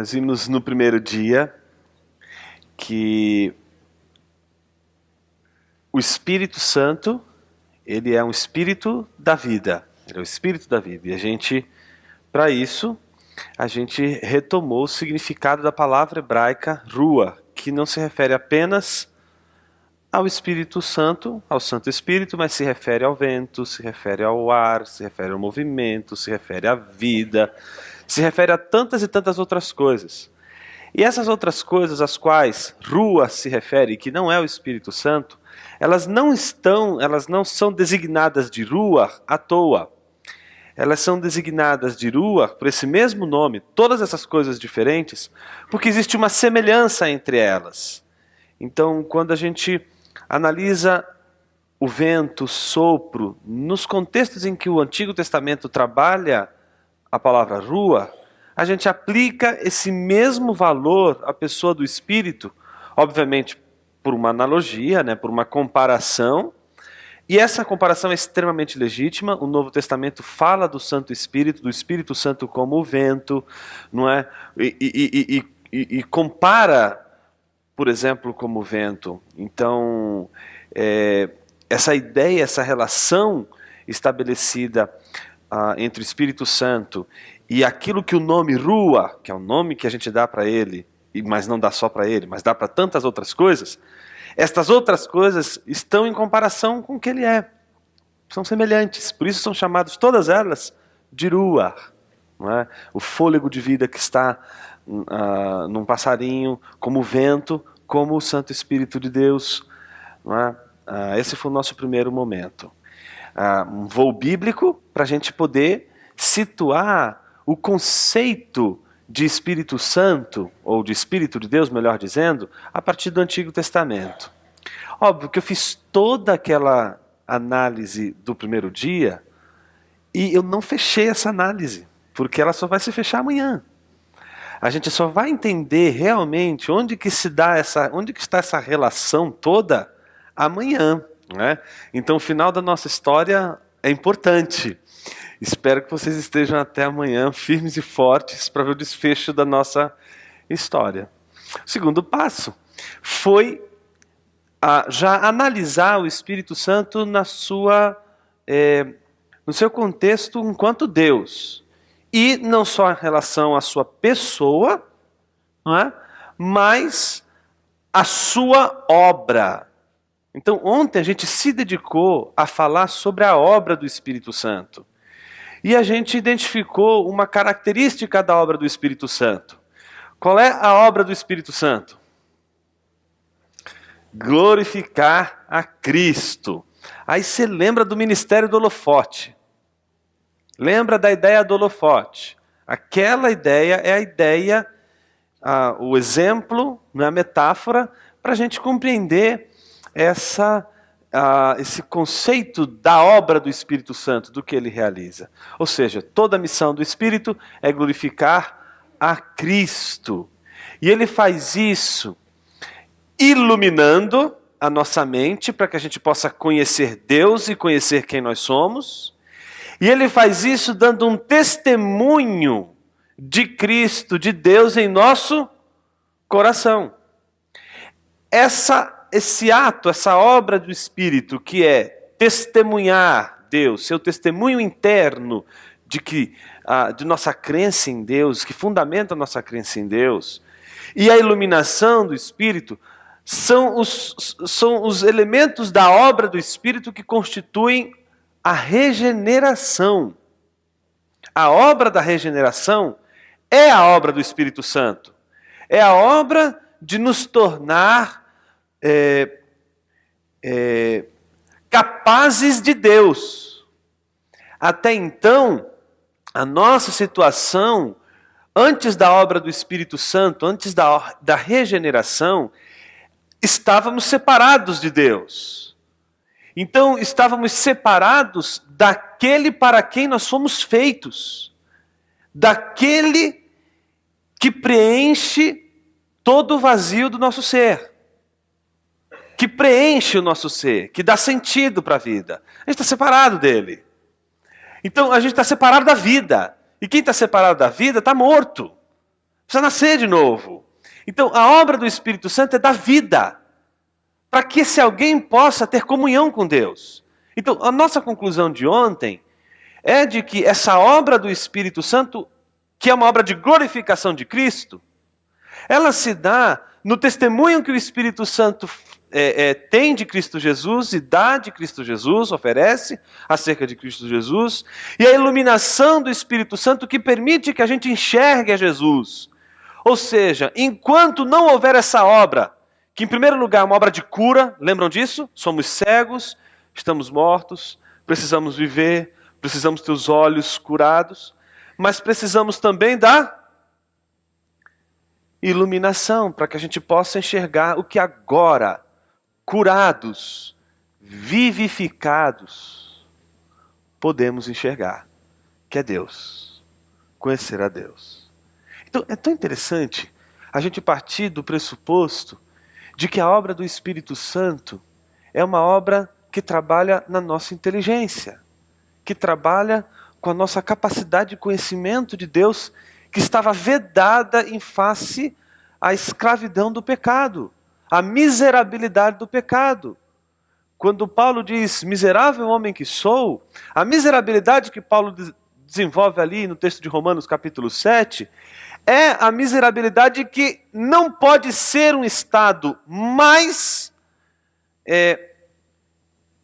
Nós vimos no primeiro dia que o Espírito Santo, ele é um espírito da vida. Ele é o espírito da vida. E para isso, a gente retomou o significado da palavra hebraica rua, que não se refere apenas ao Espírito Santo, ao Santo Espírito, mas se refere ao vento, se refere ao ar, se refere ao movimento, se refere à vida, se refere a tantas e tantas outras coisas. E essas outras coisas às quais rua se refere, que não é o Espírito Santo, elas não são designadas de rua à toa. Elas são designadas de rua por esse mesmo nome, todas essas coisas diferentes, porque existe uma semelhança entre elas. Então, quando a gente analisa o vento, o sopro, nos contextos em que o Antigo Testamento trabalha a palavra rua, a gente aplica esse mesmo valor à pessoa do Espírito, obviamente por uma analogia, por uma comparação, e essa comparação é extremamente legítima. O Novo Testamento fala do Santo Espírito, do Espírito Santo como o vento, não é? E compara, por exemplo, como o vento. Então, essa ideia, essa relação estabelecida entre o Espírito Santo e aquilo que o nome rua, que é o nome que a gente dá para ele, mas não dá só para ele, mas dá para tantas outras coisas, estas outras coisas estão em comparação com o que ele é. São semelhantes, por isso são chamadas todas elas de rua. Não é? O fôlego de vida que está num passarinho, como o vento, como o Santo Espírito de Deus. Não é? Esse foi o nosso primeiro momento. Um voo bíblico para a gente poder situar o conceito de Espírito Santo, ou de Espírito de Deus, melhor dizendo, a partir do Antigo Testamento. Óbvio que eu fiz toda aquela análise do primeiro dia e eu não fechei essa análise, porque ela só vai se fechar amanhã. A gente só vai entender realmente onde que está essa relação toda amanhã. Né? Então o final da nossa história é importante. Espero que vocês estejam até amanhã firmes e fortes para ver o desfecho da nossa história. O segundo passo foi já analisar o Espírito Santo no seu contexto enquanto Deus. E não só em relação à sua pessoa, não é? Mas à sua obra. Então ontem a gente se dedicou a falar sobre a obra do Espírito Santo. E a gente identificou uma característica da obra do Espírito Santo. Qual é a obra do Espírito Santo? Glorificar a Cristo. Aí você lembra do ministério do holofote. Lembra da ideia do holofote. Aquela ideia é a ideia, o exemplo, a metáfora, para a gente compreender esse conceito da obra do Espírito Santo, do que ele realiza. Ou seja, toda a missão do Espírito é glorificar a Cristo. E ele faz isso iluminando a nossa mente para que a gente possa conhecer Deus e conhecer quem nós somos. E ele faz isso dando um testemunho de Cristo, de Deus em nosso coração. Esse ato, essa obra do Espírito, que é testemunhar Deus, seu testemunho interno de nossa crença em Deus, que fundamenta a nossa crença em Deus, e a iluminação do Espírito, são os elementos da obra do Espírito que constituem a regeneração. A obra da regeneração é a obra do Espírito Santo. É a obra de nos tornar capazes de Deus. Até então, a nossa situação, antes da obra do Espírito Santo, antes da regeneração, estávamos separados de Deus. Então, estávamos separados daquele para quem nós fomos feitos, daquele que preenche todo o vazio do nosso ser, que preenche o nosso ser, que dá sentido para a vida. A gente está separado dele. Então a gente está separado da vida. E quem está separado da vida está morto. Precisa nascer de novo. Então, a obra do Espírito Santo é da vida, para que esse alguém possa ter comunhão com Deus. Então, a nossa conclusão de ontem é de que essa obra do Espírito Santo, que é uma obra de glorificação de Cristo, ela se dá no testemunho que o Espírito Santo tem de Cristo Jesus e dá de Cristo Jesus, oferece acerca de Cristo Jesus, e a iluminação do Espírito Santo que permite que a gente enxergue a Jesus. Ou seja, enquanto não houver essa obra, que em primeiro lugar é uma obra de cura, lembram disso? Somos cegos, estamos mortos, precisamos viver, precisamos ter os olhos curados, mas precisamos também da iluminação, para que a gente possa enxergar o que agora, curados, vivificados, podemos enxergar, que é Deus, conhecer a Deus. Então é tão interessante a gente partir do pressuposto de que a obra do Espírito Santo é uma obra que trabalha na nossa inteligência, que trabalha com a nossa capacidade de conhecimento de Deus, que estava vedada em face à escravidão do pecado, à miserabilidade do pecado. Quando Paulo diz, miserável homem que sou, a miserabilidade que Paulo desenvolve ali no texto de Romanos capítulo 7, é a miserabilidade que não pode ser um estado mais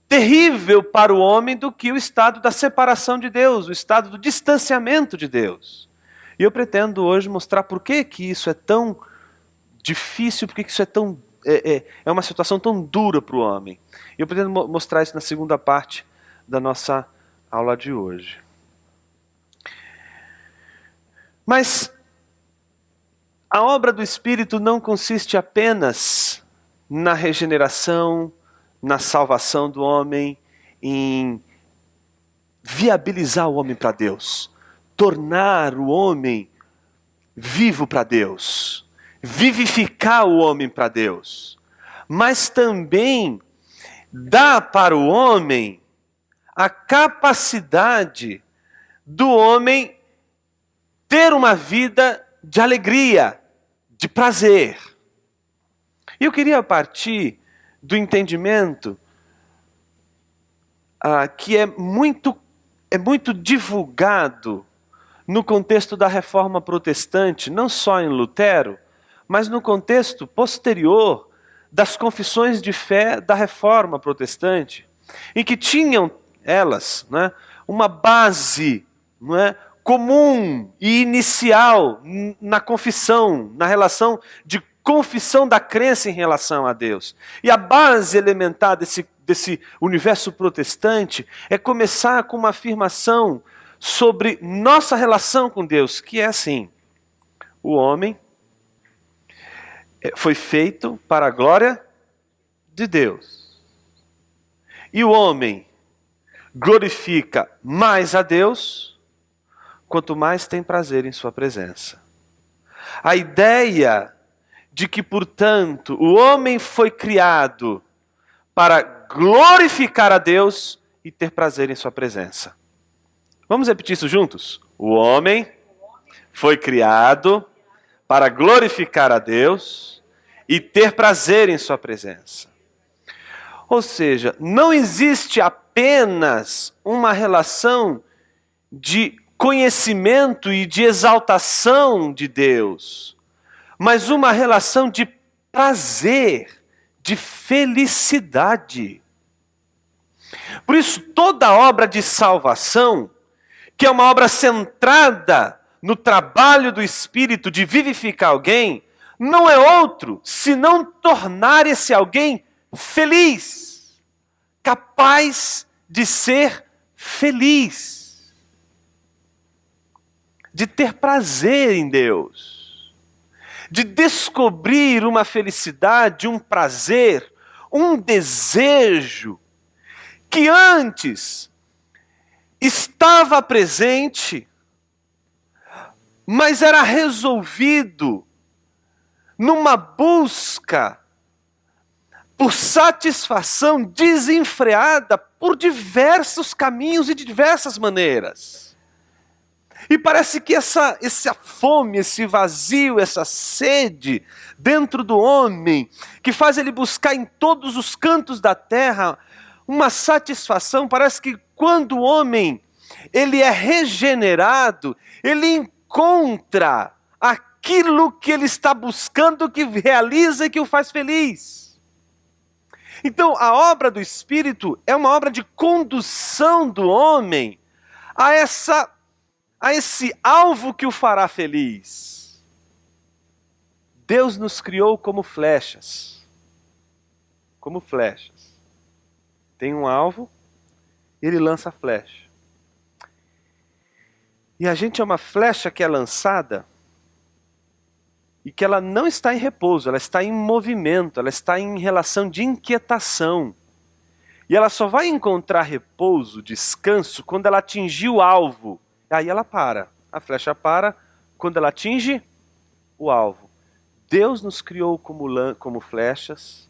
terrível para o homem do que o estado da separação de Deus, o estado do distanciamento de Deus. E eu pretendo hoje mostrar por que isso é tão difícil, por que isso é tão é uma situação tão dura para o homem. E eu pretendo mostrar isso na segunda parte da nossa aula de hoje. Mas a obra do Espírito não consiste apenas na regeneração, na salvação do homem, em viabilizar o homem para Deus, tornar o homem vivo para Deus, vivificar o homem para Deus, mas também dá para o homem a capacidade do homem ter uma vida de alegria, de prazer. E eu queria partir do entendimento que é muito divulgado no contexto da Reforma Protestante, não só em Lutero, mas no contexto posterior das confissões de fé da Reforma Protestante, em que tinham elas, né, uma base, não é, comum e inicial na confissão, na relação de confissão da crença em relação a Deus. E a base elementar desse universo protestante é começar com uma afirmação sobre nossa relação com Deus, que é assim: o homem foi feito para a glória de Deus. E o homem glorifica mais a Deus quanto mais tem prazer em sua presença. A ideia de que, portanto, o homem foi criado para glorificar a Deus e ter prazer em sua presença. Vamos repetir isso juntos? O homem foi criado para glorificar a Deus e ter prazer em sua presença. Ou seja, não existe apenas uma relação de conhecimento e de exaltação de Deus, mas uma relação de prazer, de felicidade. Por isso, toda obra de salvação, que é uma obra centrada no trabalho do Espírito de vivificar alguém, não é outro senão tornar esse alguém feliz, capaz de ser feliz, de ter prazer em Deus, de descobrir uma felicidade, um prazer, um desejo que antes estava presente, mas era resolvido numa busca por satisfação desenfreada por diversos caminhos e de diversas maneiras. E parece que essa fome, esse vazio, essa sede dentro do homem, que faz ele buscar em todos os cantos da terra uma satisfação, parece que quando o homem ele é regenerado, ele encontra aquilo que ele está buscando, que realiza e que o faz feliz. Então, a obra do Espírito é uma obra de condução do homem a esse alvo que o fará feliz. Deus nos criou como flechas. Como flechas. Tem um alvo, ele lança a flecha. E a gente é uma flecha que é lançada e que ela não está em repouso, ela está em movimento, ela está em relação de inquietação. E ela só vai encontrar repouso, descanso, quando ela atingir o alvo. Aí ela para. A flecha para quando ela atinge o alvo. Deus nos criou como flechas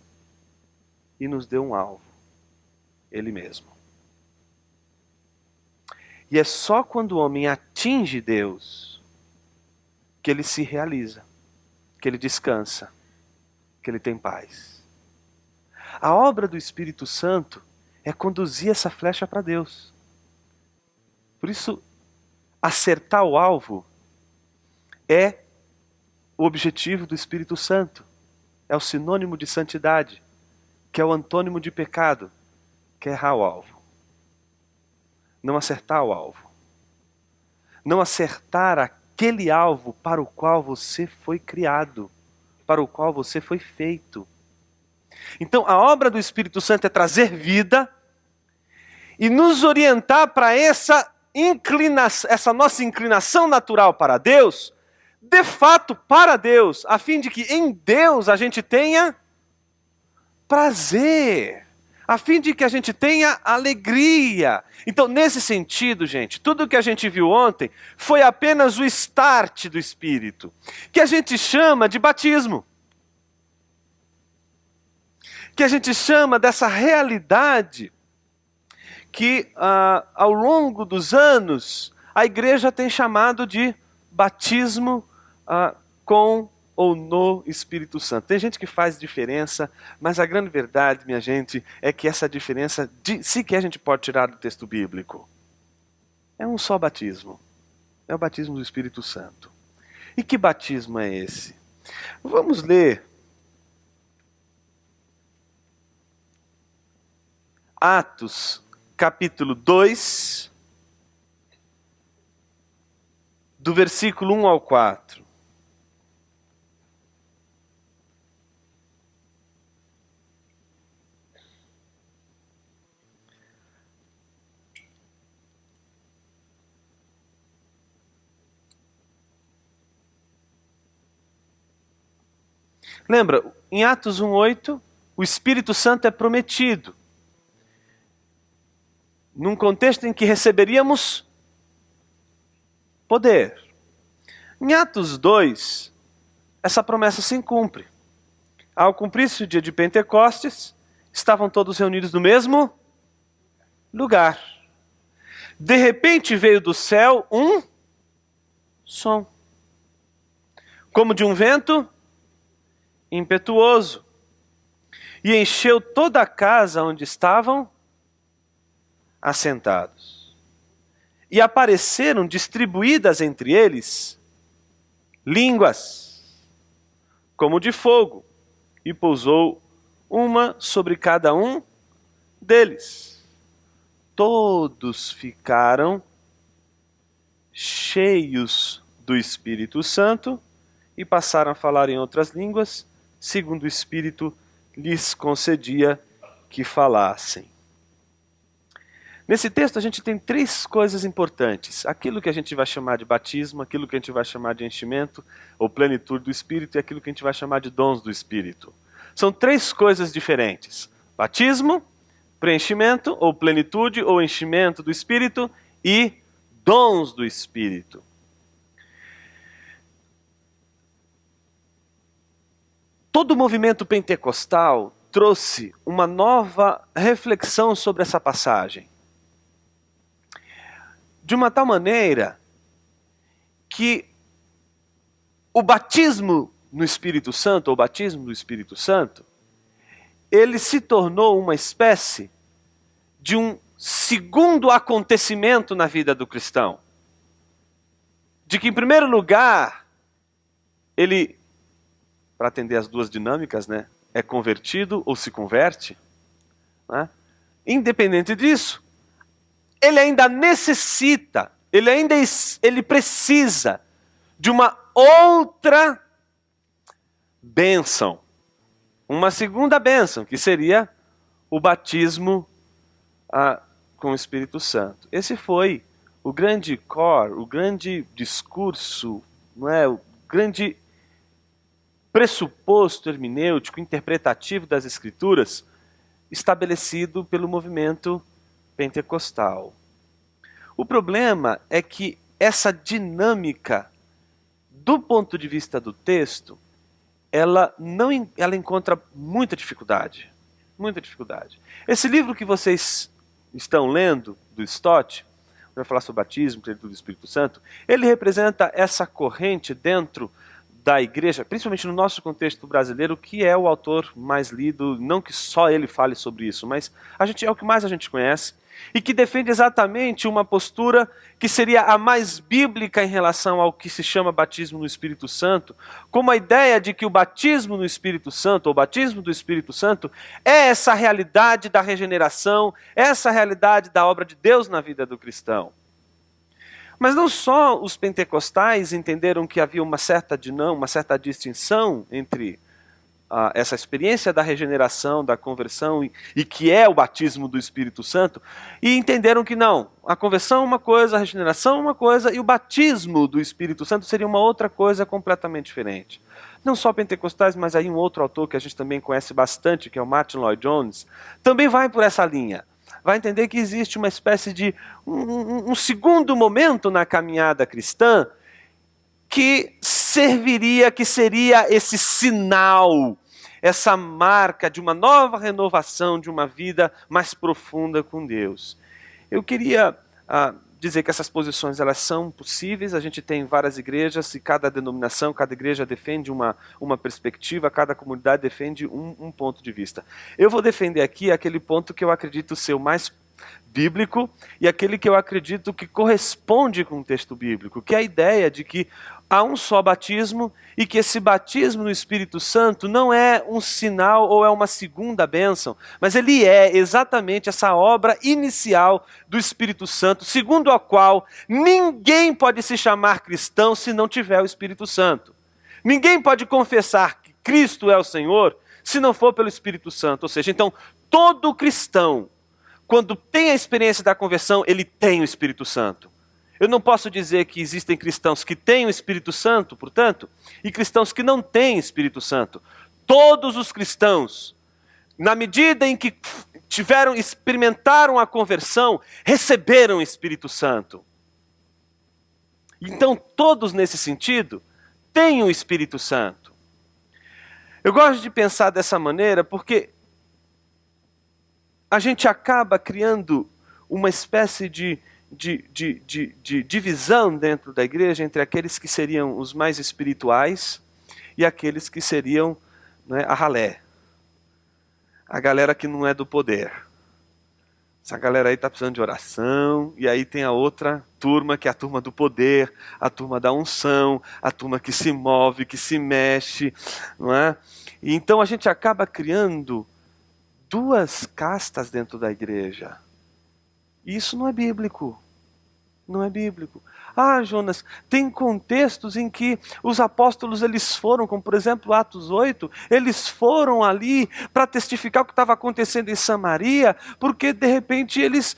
e nos deu um alvo. Ele mesmo. E é só quando o homem atinge Deus que ele se realiza, que ele descansa, que ele tem paz. A obra do Espírito Santo é conduzir essa flecha para Deus. Por isso, acertar o alvo é o objetivo do Espírito Santo. É o sinônimo de santidade, que é o antônimo de pecado, que é errar o alvo. Não acertar o alvo. Não acertar aquele alvo para o qual você foi criado, para o qual você foi feito. Então, a obra do Espírito Santo é trazer vida e nos orientar para essa nossa inclinação natural para Deus, de fato para Deus, a fim de que em Deus a gente tenha prazer, a fim de que a gente tenha alegria. Então, nesse sentido, gente, tudo que a gente viu ontem foi apenas o start do Espírito, que a gente chama de batismo. Que a gente chama dessa realidade que ao longo dos anos a igreja tem chamado de batismo com ou no Espírito Santo. Tem gente que faz diferença, mas a grande verdade, minha gente, é que essa diferença sequer a gente pode tirar do texto bíblico. É um só batismo. É o batismo do Espírito Santo. E que batismo é esse? Vamos ler Atos, capítulo 2, do versículo 1 ao 4. Lembra, em Atos 1:8, o Espírito Santo é prometido. Num contexto em que receberíamos poder. Em Atos 2, essa promessa se cumpre. Ao cumprir-se o dia de Pentecostes, estavam todos reunidos no mesmo lugar. De repente veio do céu um som, como de um vento impetuoso, e encheu toda a casa onde estavam assentados. E apareceram distribuídas entre eles línguas, como de fogo, e pousou uma sobre cada um deles. Todos ficaram cheios do Espírito Santo e passaram a falar em outras línguas, segundo o Espírito lhes concedia que falassem. Nesse texto a gente tem três coisas importantes. Aquilo que a gente vai chamar de batismo, aquilo que a gente vai chamar de enchimento, ou plenitude do Espírito, e aquilo que a gente vai chamar de dons do Espírito. São três coisas diferentes. Batismo, preenchimento, ou plenitude, ou enchimento do Espírito, e dons do Espírito. Todo o movimento pentecostal trouxe uma nova reflexão sobre essa passagem. De uma tal maneira que o batismo no Espírito Santo, ou o batismo do Espírito Santo, ele se tornou uma espécie de um segundo acontecimento na vida do cristão. De que, em primeiro lugar, ele, para atender as duas dinâmicas, né, é convertido ou se converte, né? Independente disso, ele ainda necessita, ele precisa de uma outra bênção, uma segunda bênção, que seria o batismo com o Espírito Santo. Esse foi o grande core, o grande discurso, não é? O grande pressuposto hermenêutico, interpretativo das Escrituras, estabelecido pelo movimento pentecostal. O problema é que essa dinâmica, do ponto de vista do texto, ela encontra muita dificuldade. Muita dificuldade. Esse livro que vocês estão lendo, do Stott, vai falar sobre batismo, do Espírito Santo, ele representa essa corrente dentro da igreja, principalmente no nosso contexto brasileiro, que é o autor mais lido, não que só ele fale sobre isso, mas é o que mais a gente conhece, e que defende exatamente uma postura que seria a mais bíblica em relação ao que se chama batismo no Espírito Santo, como a ideia de que o batismo no Espírito Santo, ou batismo do Espírito Santo, é essa realidade da regeneração, essa realidade da obra de Deus na vida do cristão. Mas não só os pentecostais entenderam que havia uma certa distinção entre essa experiência da regeneração, da conversão, e que é o batismo do Espírito Santo, e entenderam que não, a conversão é uma coisa, a regeneração é uma coisa, e o batismo do Espírito Santo seria uma outra coisa completamente diferente. Não só pentecostais, mas aí um outro autor que a gente também conhece bastante, que é o Martin Lloyd-Jones, também vai por essa linha. Vai entender que existe uma espécie de um segundo momento na caminhada cristã que seria esse sinal, essa marca de uma nova renovação, de uma vida mais profunda com Deus. Eu queria dizer que essas posições elas são possíveis, a gente tem várias igrejas e cada denominação, cada igreja defende uma perspectiva, cada comunidade defende um ponto de vista. Eu vou defender aqui aquele ponto que eu acredito ser o mais bíblico e aquele que eu acredito que corresponde com o texto bíblico, que é a ideia de que há um só batismo e que esse batismo no Espírito Santo não é um sinal ou é uma segunda bênção, mas ele é exatamente essa obra inicial do Espírito Santo, segundo a qual ninguém pode se chamar cristão se não tiver o Espírito Santo. Ninguém pode confessar que Cristo é o Senhor se não for pelo Espírito Santo. Ou seja, então, todo cristão, quando tem a experiência da conversão, ele tem o Espírito Santo. Eu não posso dizer que existem cristãos que têm o Espírito Santo, portanto, e cristãos que não têm Espírito Santo. Todos os cristãos, na medida em que experimentaram a conversão, receberam o Espírito Santo. Então, todos nesse sentido, têm o Espírito Santo. Eu gosto de pensar dessa maneira porque a gente acaba criando uma espécie de divisão dentro da igreja entre aqueles que seriam os mais espirituais e aqueles que seriam, né, a ralé. A galera que não é do poder. Essa galera aí está precisando de oração, e aí tem a outra turma, que é a turma do poder, a turma da unção, a turma que se move, que se mexe, não é? E então a gente acaba criando duas castas dentro da igreja. E isso não é bíblico. Não é bíblico. Ah, Jonas, tem contextos em que os apóstolos eles foram, como por exemplo Atos 8, eles foram ali para testificar o que estava acontecendo em Samaria, porque de repente eles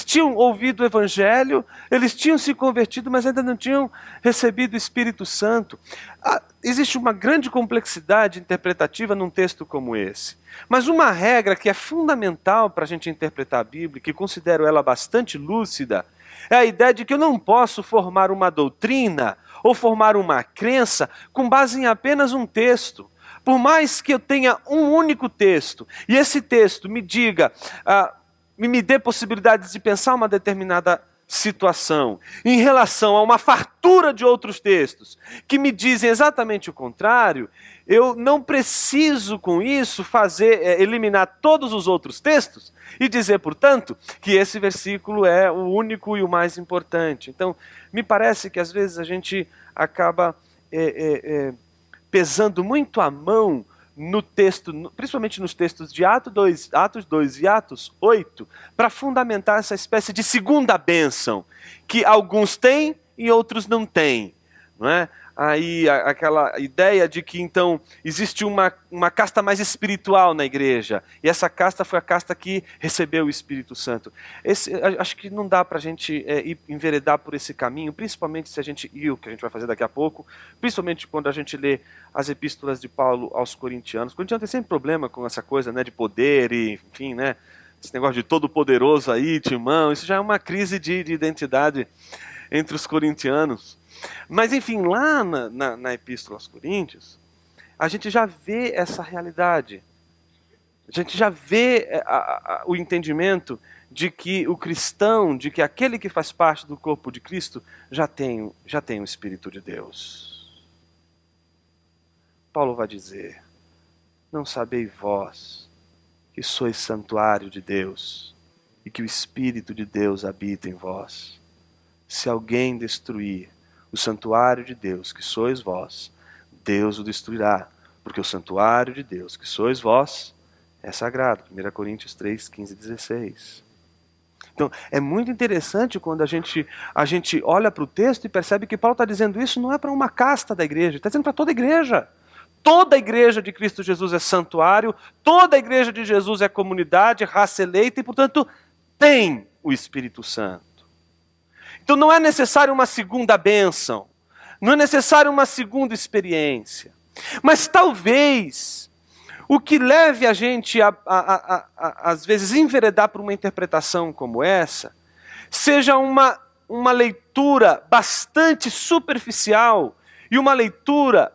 tinham ouvido o evangelho, eles tinham se convertido, mas ainda não tinham recebido o Espírito Santo. Existe uma grande complexidade interpretativa num texto como esse. Mas uma regra que é fundamental para a gente interpretar a Bíblia, que considero ela bastante lúcida, é a ideia de que eu não posso formar uma doutrina ou formar uma crença com base em apenas um texto. Por mais que eu tenha um único texto, e esse texto me diga, me dê possibilidades de pensar uma determinada situação, em relação a uma fartura de outros textos que me dizem exatamente o contrário, eu não preciso com isso eliminar todos os outros textos e dizer, portanto, que esse versículo é o único e o mais importante. Então, me parece que às vezes a gente acaba pesando muito a mão no texto, principalmente nos textos de Atos 2 e Atos 8, para fundamentar essa espécie de segunda bênção, que alguns têm e outros não têm. Não é? Aí aquela ideia de que então existe uma casta mais espiritual na igreja, e essa casta foi a casta que recebeu o Espírito Santo. Acho que não dá para a gente enveredar por esse caminho, principalmente se a gente, e o que a gente vai fazer daqui a pouco, principalmente quando a gente lê as epístolas de Paulo aos Corintianos. O corintiano tem sempre problema com essa coisa, né, de poder e, enfim, né, esse negócio de todo poderoso aí, timão, isso já é uma crise de identidade entre os corintianos. Mas, enfim, lá na Epístola aos Coríntios, a gente já vê essa realidade. A gente já vê o entendimento de que o cristão, de que aquele que faz parte do corpo de Cristo, já tem o Espírito de Deus. Paulo vai dizer, não sabeis vós que sois santuário de Deus e que o Espírito de Deus habita em vós. Se alguém destruir o santuário de Deus, que sois vós, Deus o destruirá, porque o santuário de Deus, que sois vós, é sagrado. 1 Coríntios 3, 15 e 16. Então, é muito interessante quando a gente olha para o texto e percebe que Paulo está dizendo isso não é para uma casta da igreja, ele está dizendo para toda a igreja. Toda a igreja de Cristo Jesus é santuário, toda a igreja de Jesus é comunidade, raça eleita e, portanto, tem o Espírito Santo. Então não é necessário uma segunda bênção, não é necessário uma segunda experiência. Mas talvez o que leve a gente às vezes, enveredar por uma interpretação como essa, seja uma leitura bastante superficial e uma leitura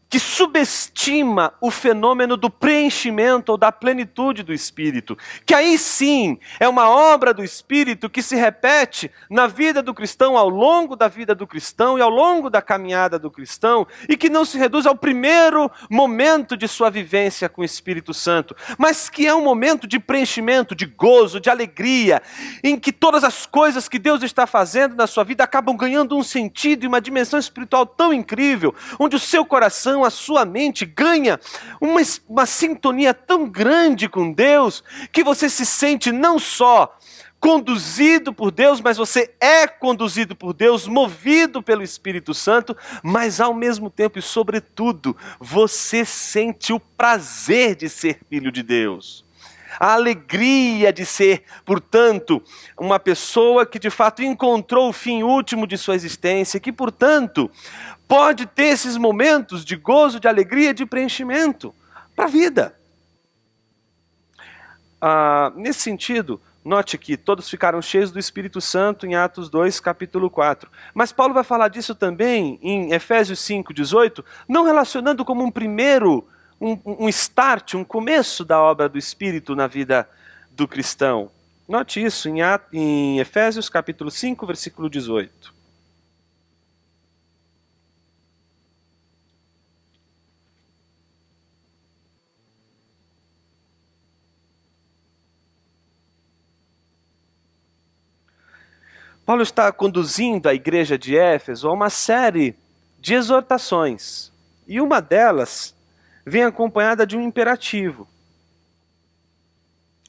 que subestima o fenômeno do preenchimento ou da plenitude do Espírito, que aí sim é uma obra do Espírito que se repete na vida do cristão, ao longo da vida do cristão e ao longo da caminhada do cristão, e que não se reduz ao primeiro momento de sua vivência com o Espírito Santo, mas que é um momento de preenchimento, de gozo, de alegria, em que todas as coisas que Deus está fazendo na sua vida acabam ganhando um sentido e uma dimensão espiritual tão incrível, onde o seu coração, a sua mente ganha uma sintonia tão grande com Deus, que você se sente não só conduzido por Deus, mas você é conduzido por Deus, movido pelo Espírito Santo, mas ao mesmo tempo e sobretudo, você sente o prazer de ser filho de Deus. A alegria de ser, portanto, uma pessoa que de fato encontrou o fim último de sua existência, que, portanto, pode ter esses momentos de gozo, de alegria, de preenchimento para a vida. Nesse sentido, note que todos ficaram cheios do Espírito Santo em Atos 2, capítulo 4. Mas Paulo vai falar disso também em Efésios 5, 18, não relacionando como um start, um começo da obra do Espírito na vida do cristão. Note isso em Efésios capítulo 5, versículo 18. Paulo está conduzindo a igreja de Éfeso a uma série de exortações. E uma delas vem acompanhada de um imperativo.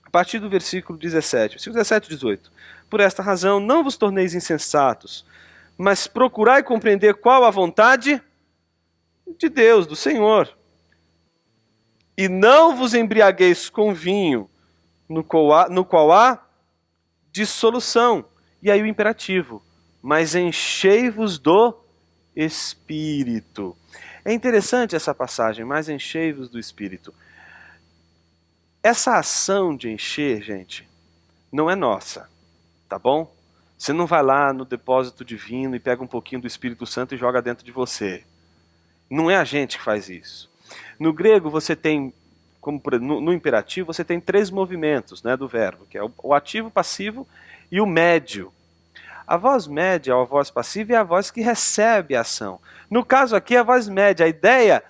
A partir do versículo 17. Versículo 17 e 18. Por esta razão, não vos torneis insensatos, mas procurai compreender qual a vontade de Deus, do Senhor. E não vos embriagueis com vinho, no qual há dissolução. E aí o imperativo, mas enchei-vos do Espírito. É interessante essa passagem, mas enchei-vos do Espírito. Essa ação de encher, gente, não é nossa, tá bom? Você não vai lá no depósito divino e pega um pouquinho do Espírito Santo e joga dentro de você. Não é a gente que faz isso. No grego você tem, como no imperativo, você tem 3 movimentos, né, do verbo, que é o ativo, passivo e o médio. A voz média ou a voz passiva é a voz que recebe a ação. No caso aqui, a voz média, a ideia,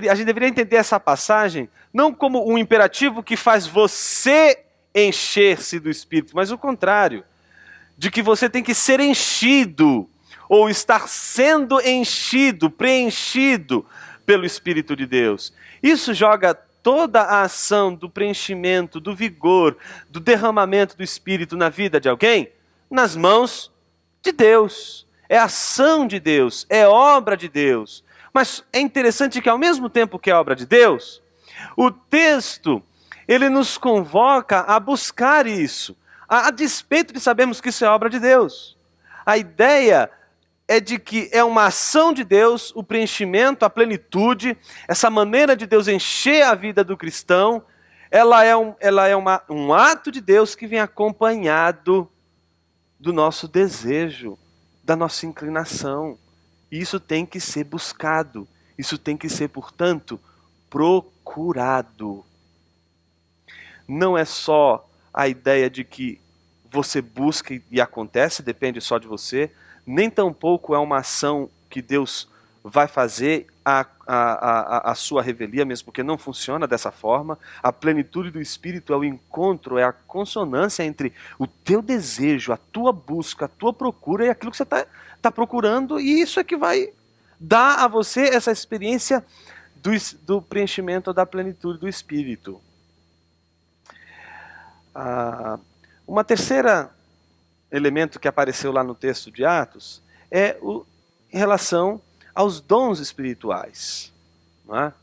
a gente deveria entender essa passagem não como um imperativo que faz você encher-se do Espírito, mas o contrário, de que você tem que ser enchido, ou estar sendo enchido, preenchido pelo Espírito de Deus. Isso joga toda a ação do preenchimento, do vigor, do derramamento do Espírito na vida de alguém, nas mãos de Deus. É ação de Deus, é obra de Deus. Mas é interessante que ao mesmo tempo que é obra de Deus, o texto, ele nos convoca a buscar isso, a despeito de sabermos que isso é obra de Deus. A ideia é de que é uma ação de Deus, o preenchimento, a plenitude, essa maneira de Deus encher a vida do cristão, ela é um ato de Deus que vem acompanhado do nosso desejo, da nossa inclinação. E isso tem que ser buscado, isso tem que ser, portanto, procurado. Não é só a ideia de que você busca e acontece, depende só de você, nem tampouco é uma ação que Deus vai fazer a sua revelia, mesmo porque não funciona dessa forma. A plenitude do Espírito é o encontro, é a consonância entre o teu desejo, a tua busca, a tua procura e aquilo que você está procurando, e isso é que vai dar a você essa experiência do preenchimento da plenitude do Espírito. Uma terceira elemento que apareceu lá no texto de Atos é em relação aos dons espirituais. Não é?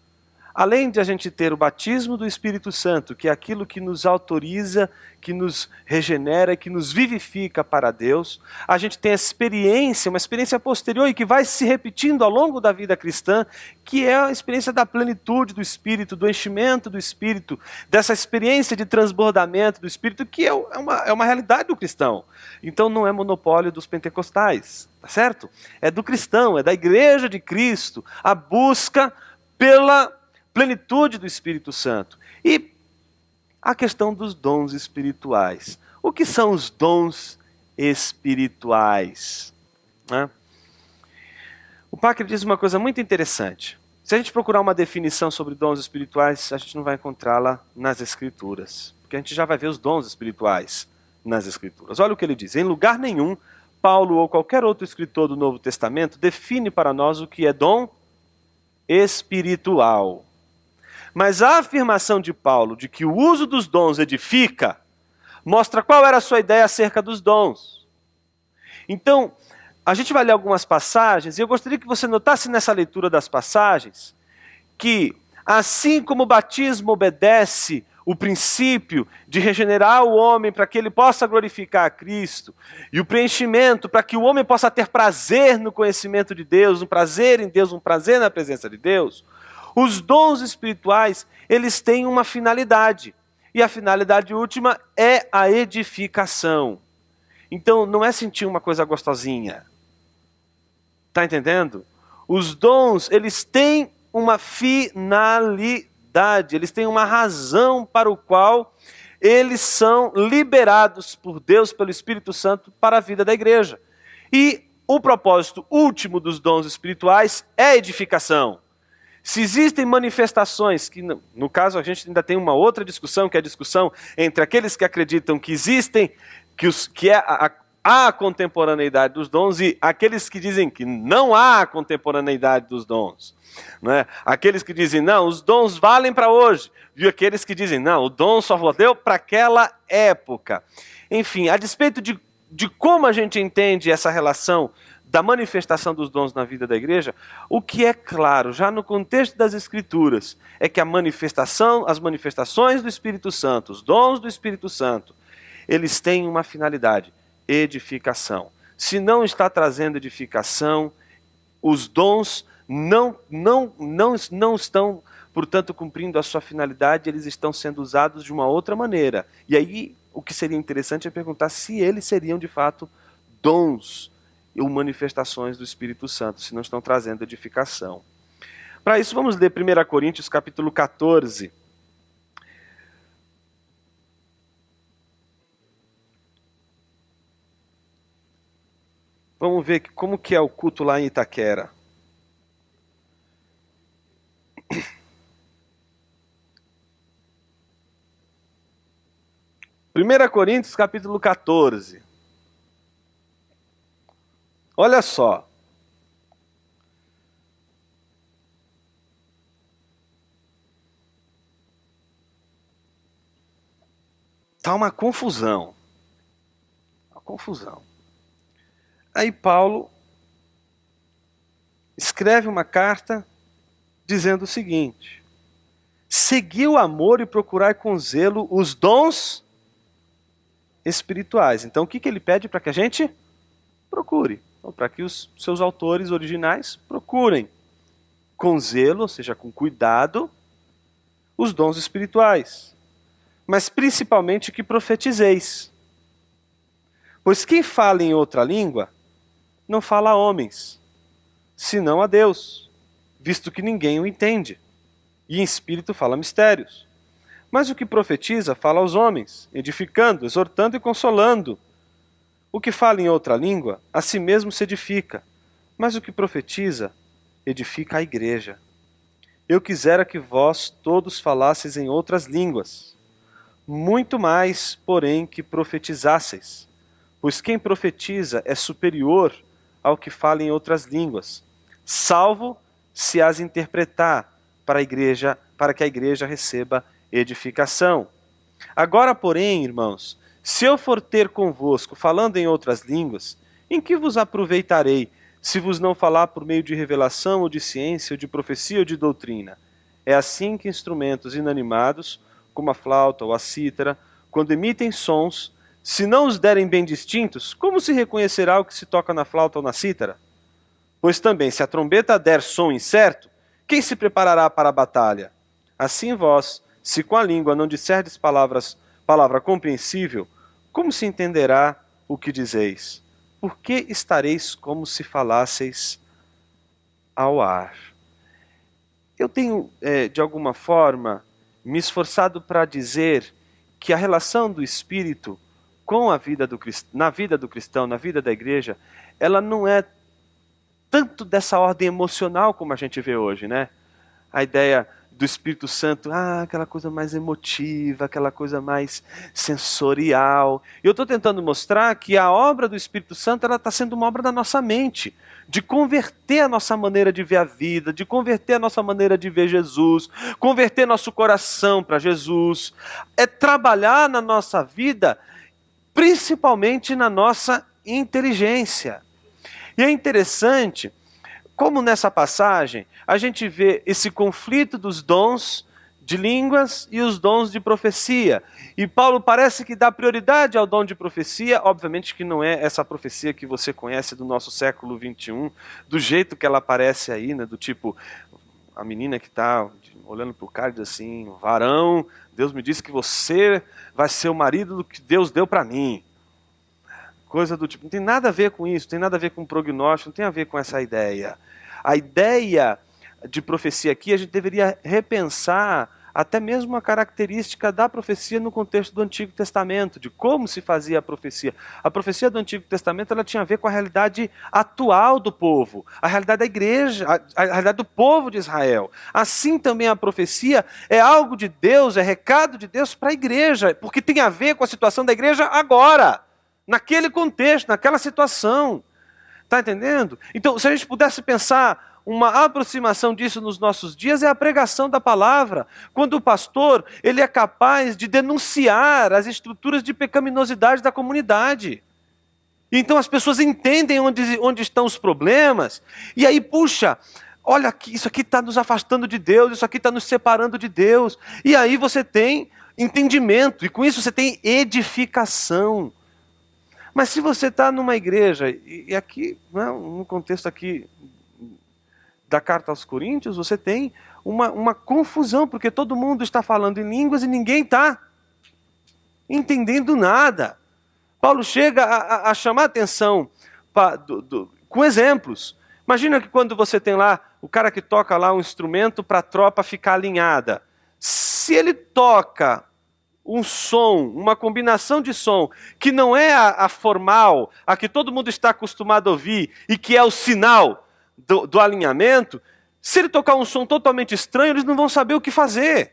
Além de a gente ter o batismo do Espírito Santo, que é aquilo que nos autoriza, que nos regenera, que nos vivifica para Deus, a gente tem a experiência, uma experiência posterior e que vai se repetindo ao longo da vida cristã, que é a experiência da plenitude do Espírito, do enchimento do Espírito, dessa experiência de transbordamento do Espírito, que é uma realidade do cristão. Então não é monopólio dos pentecostais, tá certo? É do cristão, é da igreja de Cristo, a busca pela plenitude do Espírito Santo. E a questão dos dons espirituais. O que são os dons espirituais? Né? O Packer diz uma coisa muito interessante. Se a gente procurar uma definição sobre dons espirituais, a gente não vai encontrá-la nas Escrituras, porque a gente já vai ver os dons espirituais nas Escrituras. Olha o que ele diz. Em lugar nenhum, Paulo ou qualquer outro escritor do Novo Testamento define para nós o que é dom espiritual. Mas a afirmação de Paulo de que o uso dos dons edifica, mostra qual era a sua ideia acerca dos dons. Então, a gente vai ler algumas passagens, e eu gostaria que você notasse nessa leitura das passagens, que assim como o batismo obedece o princípio de regenerar o homem para que ele possa glorificar a Cristo, e o preenchimento para que o homem possa ter prazer no conhecimento de Deus, um prazer em Deus, um prazer na presença de Deus, os dons espirituais, eles têm uma finalidade. E a finalidade última é a edificação. Então, não é sentir uma coisa gostosinha. Está entendendo? Os dons, eles têm uma finalidade. Eles têm uma razão para o qual eles são liberados por Deus, pelo Espírito Santo, para a vida da igreja. E o propósito último dos dons espirituais é a edificação. Se existem manifestações, que no caso a gente ainda tem uma outra discussão, que é a discussão entre aqueles que acreditam que existem, que é a contemporaneidade dos dons, e aqueles que dizem que não há contemporaneidade dos dons. Né? Aqueles que dizem, não, os dons valem para hoje, e aqueles que dizem, não, o dom só valeu para aquela época. Enfim, a despeito de como a gente entende essa relação da manifestação dos dons na vida da igreja, o que é claro, já no contexto das Escrituras, é que as manifestações do Espírito Santo, os dons do Espírito Santo, eles têm uma finalidade, edificação. Se não está trazendo edificação, os dons não estão, portanto, cumprindo a sua finalidade, eles estão sendo usados de uma outra maneira. E aí, o que seria interessante é perguntar se eles seriam, de fato, dons ou manifestações do Espírito Santo, se não estão trazendo edificação. Para isso, vamos ler 1 Coríntios capítulo 14. Vamos ver como que é o culto lá em Itaquera. 1 Coríntios capítulo 14. Olha só. Tá uma confusão. Uma confusão. Aí Paulo escreve uma carta dizendo o seguinte: segui o amor e procurai com zelo os dons espirituais. Então o que ele pede para que a gente procure? Então, para que os seus autores originais procurem com zelo, ou seja, com cuidado, os dons espirituais. Mas principalmente que profetizeis. Pois quem fala em outra língua não fala a homens, senão a Deus, visto que ninguém o entende. E em espírito fala mistérios. Mas o que profetiza fala aos homens, edificando, exortando e consolando. O que fala em outra língua, a si mesmo se edifica. Mas o que profetiza, edifica a igreja. Eu quisera que vós todos falasseis em outras línguas, muito mais, porém, que profetizasseis. Pois quem profetiza é superior ao que fala em outras línguas, salvo se as interpretar para que a igreja receba edificação. Agora, porém, irmãos, se eu for ter convosco falando em outras línguas, em que vos aproveitarei, se vos não falar por meio de revelação, ou de ciência, ou de profecia, ou de doutrina? É assim que instrumentos inanimados, como a flauta ou a cítara, quando emitem sons, se não os derem bem distintos, como se reconhecerá o que se toca na flauta ou na cítara? Pois também, se a trombeta der som incerto, quem se preparará para a batalha? Assim vós, se com a língua não disserdes palavra compreensível, como se entenderá o que dizeis? Por que estareis como se falasseis ao ar? Eu tenho, de alguma forma, me esforçado para dizer que a relação do Espírito com a vida na vida do cristão, na vida da igreja, ela não é tanto dessa ordem emocional como a gente vê hoje, né? A ideia do Espírito Santo, aquela coisa mais emotiva, aquela coisa mais sensorial. E eu estou tentando mostrar que a obra do Espírito Santo está sendo uma obra da nossa mente, de converter a nossa maneira de ver a vida, de converter a nossa maneira de ver Jesus, converter nosso coração para Jesus. É trabalhar na nossa vida, principalmente na nossa inteligência. E é interessante como nessa passagem a gente vê esse conflito dos dons de línguas e os dons de profecia. E Paulo parece que dá prioridade ao dom de profecia, obviamente que não é essa profecia que você conhece do nosso século 21, do jeito que ela aparece aí, né, do tipo, a menina que está olhando para o cara e diz assim, varão, Deus me disse que você vai ser o marido do que Deus deu para mim. Coisa do tipo, não tem nada a ver com isso, não tem nada a ver com prognóstico, não tem a ver com essa ideia. A ideia de profecia aqui, a gente deveria repensar até mesmo a característica da profecia no contexto do Antigo Testamento, de como se fazia a profecia. A profecia do Antigo Testamento ela tinha a ver com a realidade atual do povo, a realidade da igreja, a realidade do povo de Israel. Assim também a profecia é algo de Deus, é recado de Deus para a igreja, porque tem a ver com a situação da igreja agora, naquele contexto, naquela situação. Está entendendo? Então, se a gente pudesse pensar uma aproximação disso nos nossos dias, é a pregação da palavra. Quando o pastor ele é capaz de denunciar as estruturas de pecaminosidade da comunidade. Então as pessoas entendem onde estão os problemas, e aí, puxa, olha aqui, isso aqui está nos afastando de Deus, isso aqui está nos separando de Deus. E aí você tem entendimento, e com isso você tem edificação. Mas se você está numa igreja, e aqui, no contexto aqui da carta aos Coríntios, você tem uma confusão, porque todo mundo está falando em línguas e ninguém está entendendo nada. Paulo chega a chamar a atenção com exemplos. Imagina que quando você tem lá o cara que toca lá um instrumento para a tropa ficar alinhada. Se ele toca um som, uma combinação de som, que não é a formal, a que todo mundo está acostumado a ouvir, e que é o sinal do alinhamento, se ele tocar um som totalmente estranho, eles não vão saber o que fazer.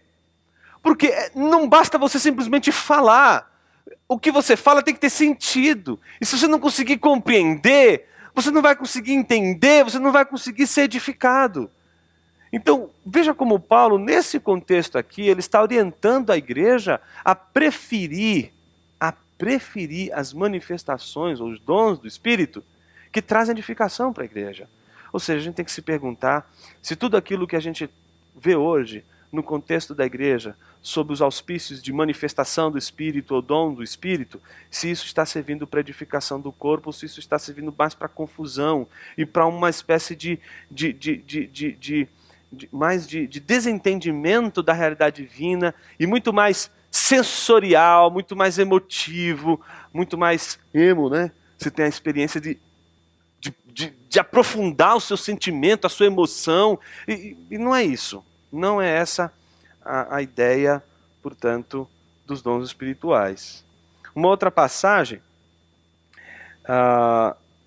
Porque não basta você simplesmente falar. O que você fala tem que ter sentido. E se você não conseguir compreender, você não vai conseguir entender, você não vai conseguir ser edificado. Então, veja como Paulo, nesse contexto aqui, ele está orientando a igreja a preferir as manifestações ou os dons do Espírito que trazem edificação para a igreja. Ou seja, a gente tem que se perguntar se tudo aquilo que a gente vê hoje no contexto da igreja, sob os auspícios de manifestação do Espírito ou dom do Espírito, se isso está servindo para edificação do corpo ou se isso está servindo mais para confusão e para uma espécie de desentendimento da realidade divina e muito mais sensorial, muito mais emotivo, muito mais emo, né? Você tem a experiência de aprofundar o seu sentimento, a sua emoção, e não é isso. Não é essa a ideia, portanto, dos dons espirituais. Uma outra passagem,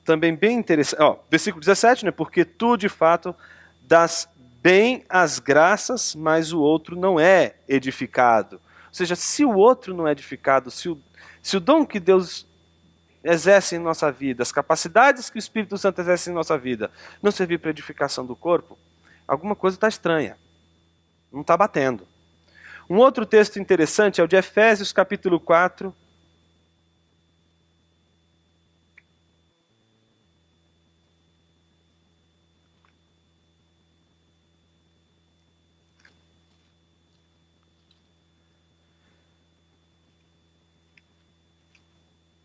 também bem interessante, versículo 17, né? Porque tu, de fato, das bem as graças, mas o outro não é edificado. Ou seja, se o outro não é edificado, se o dom que Deus exerce em nossa vida, as capacidades que o Espírito Santo exerce em nossa vida, não servir para edificação do corpo, alguma coisa está estranha. Não está batendo. Um outro texto interessante é o de Efésios, capítulo 4.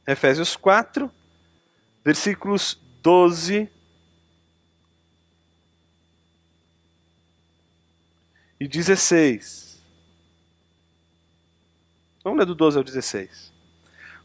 Efésios 4, versículos 12 e 16. Vamos ler do 12 ao 16.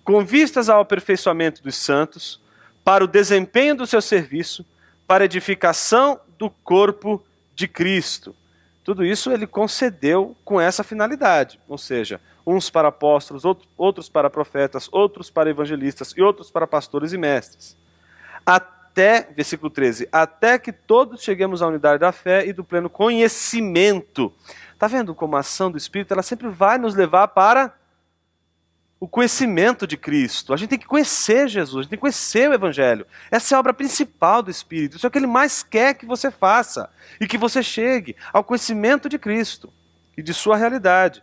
Com vistas ao aperfeiçoamento dos santos, para o desempenho do seu serviço, para a edificação do corpo de Cristo. Tudo isso ele concedeu com essa finalidade, ou seja, uns para apóstolos, outros para profetas, outros para evangelistas e outros para pastores e mestres. Até, versículo 13, até que todos cheguemos à unidade da fé e do pleno conhecimento. Está vendo como a ação do Espírito ela sempre vai nos levar para o conhecimento de Cristo. A gente tem que conhecer Jesus, a gente tem que conhecer o Evangelho. Essa é a obra principal do Espírito. Isso é o que Ele mais quer que você faça. E que você chegue ao conhecimento de Cristo e de sua realidade.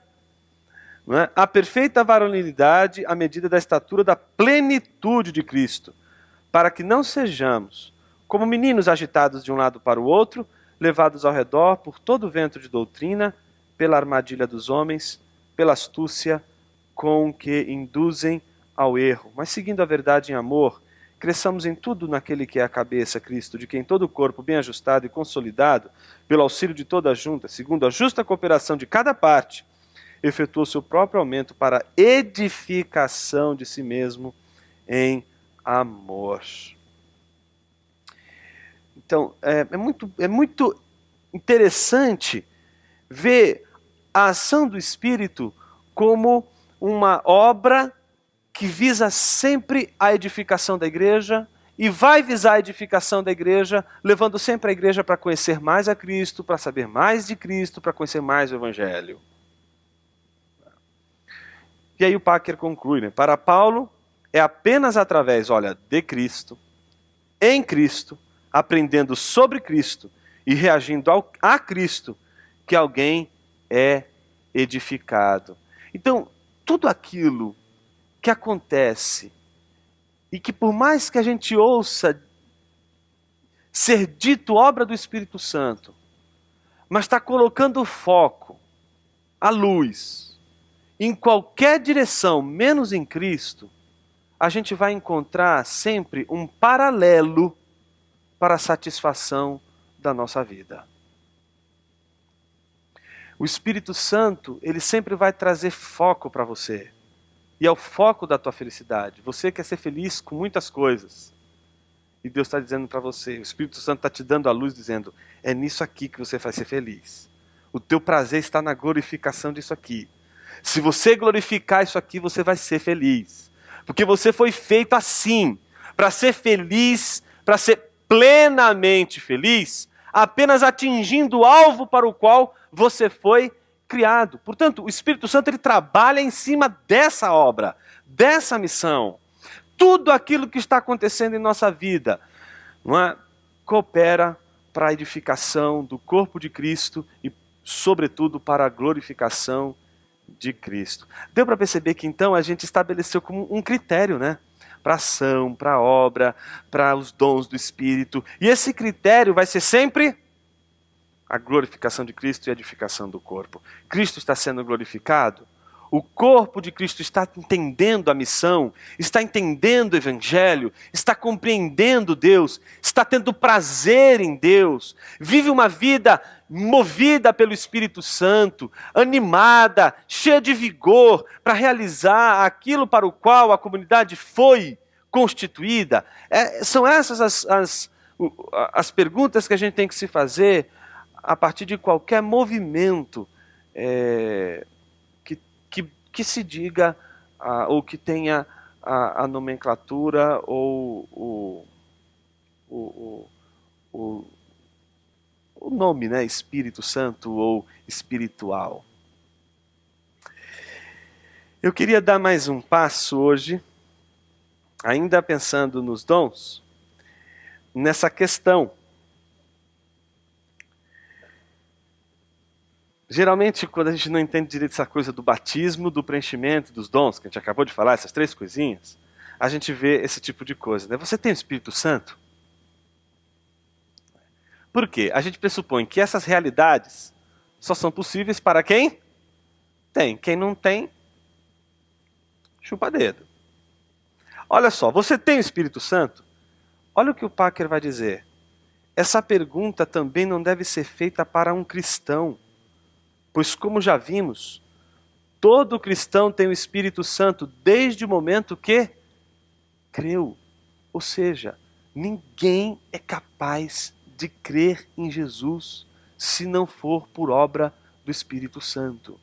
Não é? A perfeita varonilidade à medida da estatura da plenitude de Cristo, para que não sejamos como meninos agitados de um lado para o outro, levados ao redor por todo o vento de doutrina, pela armadilha dos homens, pela astúcia com que induzem ao erro, mas seguindo a verdade em amor, cresçamos em tudo naquele que é a cabeça, Cristo, de quem todo o corpo, bem ajustado e consolidado, pelo auxílio de toda a junta, segundo a justa cooperação de cada parte, efetua o seu próprio aumento para edificação de si mesmo em amor. Então, é muito interessante ver a ação do Espírito como uma obra que visa sempre a edificação da igreja e vai visar a edificação da igreja, levando sempre a igreja para conhecer mais a Cristo, para saber mais de Cristo, para conhecer mais o Evangelho. E aí o Packer conclui, né? Para Paulo, é apenas através, de Cristo, em Cristo, aprendendo sobre Cristo e reagindo a Cristo, que alguém é edificado. Então, tudo aquilo que acontece e que por mais que a gente ouça ser dito obra do Espírito Santo, mas está colocando o foco, a luz, em qualquer direção, menos em Cristo, a gente vai encontrar sempre um paralelo para a satisfação da nossa vida. O Espírito Santo, ele sempre vai trazer foco para você. E é o foco da tua felicidade. Você quer ser feliz com muitas coisas. E Deus está dizendo para você, o Espírito Santo está te dando a luz, dizendo, é nisso aqui que você vai ser feliz. O teu prazer está na glorificação disso aqui. Se você glorificar isso aqui, você vai ser feliz. Porque você foi feito assim, para ser feliz, para ser plenamente feliz, apenas atingindo o alvo para o qual você foi criado. Portanto, o Espírito Santo ele trabalha em cima dessa obra, dessa missão. Tudo aquilo que está acontecendo em nossa vida, não é? Coopera para a edificação do corpo de Cristo e, sobretudo, para a glorificação de Cristo. Deu para perceber que então a gente estabeleceu como um critério, né? Para a ação, para a obra, para os dons do Espírito. E esse critério vai ser sempre a glorificação de Cristo e a edificação do corpo. Cristo está sendo glorificado, o corpo de Cristo está entendendo a missão, está entendendo o Evangelho, está compreendendo Deus, está tendo prazer em Deus, vive uma vida movida pelo Espírito Santo, animada, cheia de vigor para realizar aquilo para o qual a comunidade foi constituída. São essas as perguntas que a gente tem que se fazer a partir de qualquer movimento que se diga ou que tenha a nomenclatura ou o nome, né? Espírito Santo ou espiritual. Eu queria dar mais um passo hoje, ainda pensando nos dons, nessa questão. Geralmente, quando a gente não entende direito essa coisa do batismo, do preenchimento, dos dons, que a gente acabou de falar, essas três coisinhas, a gente vê esse tipo de coisa, né? Você tem o Espírito Santo? Por quê? A gente pressupõe que essas realidades só são possíveis para quem tem. Quem não tem, chupa dedo. Olha só, você tem o Espírito Santo? Olha o que o Packer vai dizer. Essa pergunta também não deve ser feita para um cristão. Pois, como já vimos, todo cristão tem o Espírito Santo desde o momento que creu. Ou seja, ninguém é capaz de crer em Jesus se não for por obra do Espírito Santo.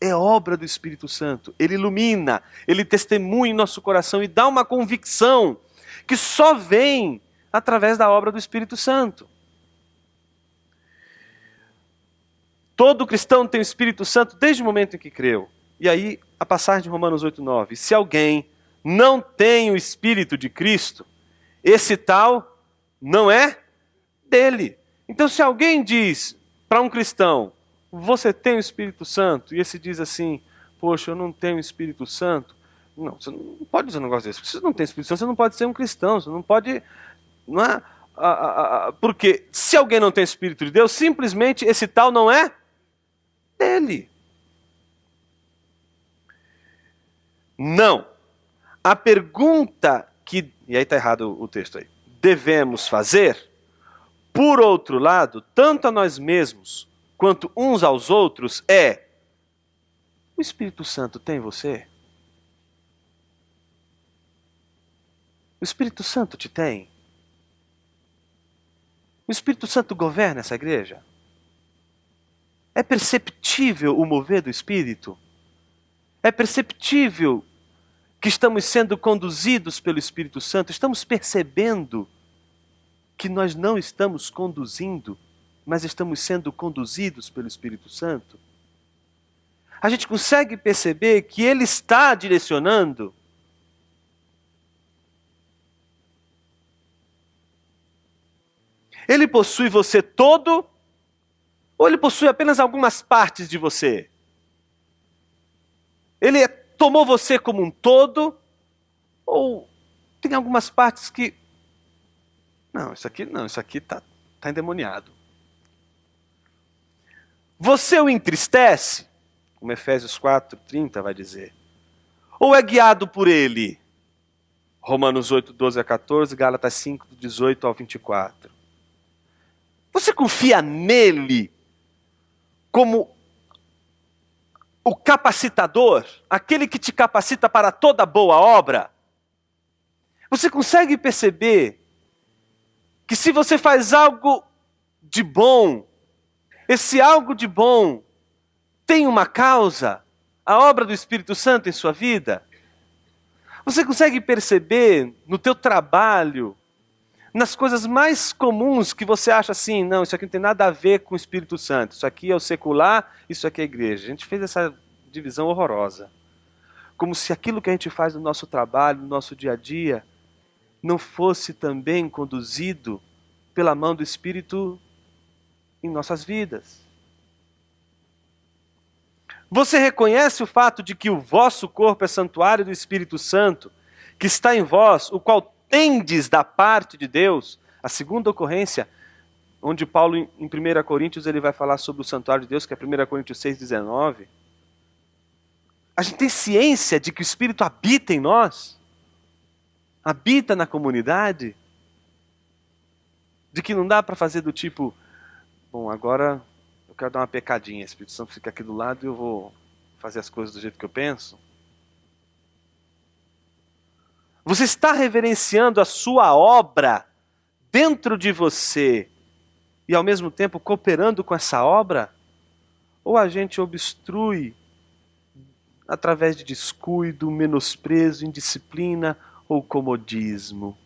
É obra do Espírito Santo. Ele ilumina, ele testemunha em nosso coração e dá uma convicção que só vem através da obra do Espírito Santo. Todo cristão tem o Espírito Santo desde o momento em que creu. E aí, a passagem de Romanos 8:9. Se alguém não tem o Espírito de Cristo, esse tal não é dele. Então, se alguém diz para um cristão, você tem o Espírito Santo, e esse diz assim, poxa, eu não tenho o Espírito Santo. Não, você não pode dizer um negócio desse. Se você não tem o Espírito Santo, você não pode ser um cristão, você não pode... Não é? Porque se alguém não tem o Espírito de Deus, simplesmente esse tal não é dele. Não. A pergunta que, e aí está errado o texto aí, devemos fazer, por outro lado, tanto a nós mesmos quanto uns aos outros, é: o Espírito Santo tem você? O Espírito Santo te tem? O Espírito Santo governa essa igreja? É perceptível o mover do Espírito? É perceptível que estamos sendo conduzidos pelo Espírito Santo? Estamos percebendo que nós não estamos conduzindo, mas estamos sendo conduzidos pelo Espírito Santo? A gente consegue perceber que Ele está direcionando? Ele possui você todo? Ou ele possui apenas algumas partes de você? Ele tomou você como um todo? Ou tem algumas partes que... Não, isso aqui está endemoniado. Você o entristece? Como Efésios 4:30 vai dizer. Ou é guiado por ele? Romanos 8:12-14, Gálatas 5:18-24. Você confia nele como o capacitador, aquele que te capacita para toda boa obra? Você consegue perceber que se você faz algo de bom, esse algo de bom tem uma causa? a obra do Espírito Santo em sua vida? Você consegue perceber no teu trabalho, nas coisas mais comuns que você acha assim, não, isso aqui não tem nada a ver com o Espírito Santo, isso aqui é o secular, isso aqui é a igreja. A gente fez essa divisão horrorosa. Como se aquilo que a gente faz no nosso trabalho, no nosso dia a dia, não fosse também conduzido pela mão do Espírito em nossas vidas. Você reconhece o fato de que o vosso corpo é santuário do Espírito Santo, que está em vós, o qual tendes da parte de Deus? A segunda ocorrência, onde Paulo em 1 Coríntios ele vai falar sobre o santuário de Deus, que é 1 Coríntios 6,19. A gente tem ciência de que o Espírito habita em nós, habita na comunidade, de que não dá para fazer do tipo, bom, agora eu quero dar uma pecadinha, o Espírito Santo fica aqui do lado e eu vou fazer as coisas do jeito que eu penso. Você está reverenciando a sua obra dentro de você e ao mesmo tempo cooperando com essa obra? Ou a gente obstrui através de descuido, menosprezo, indisciplina ou comodismo?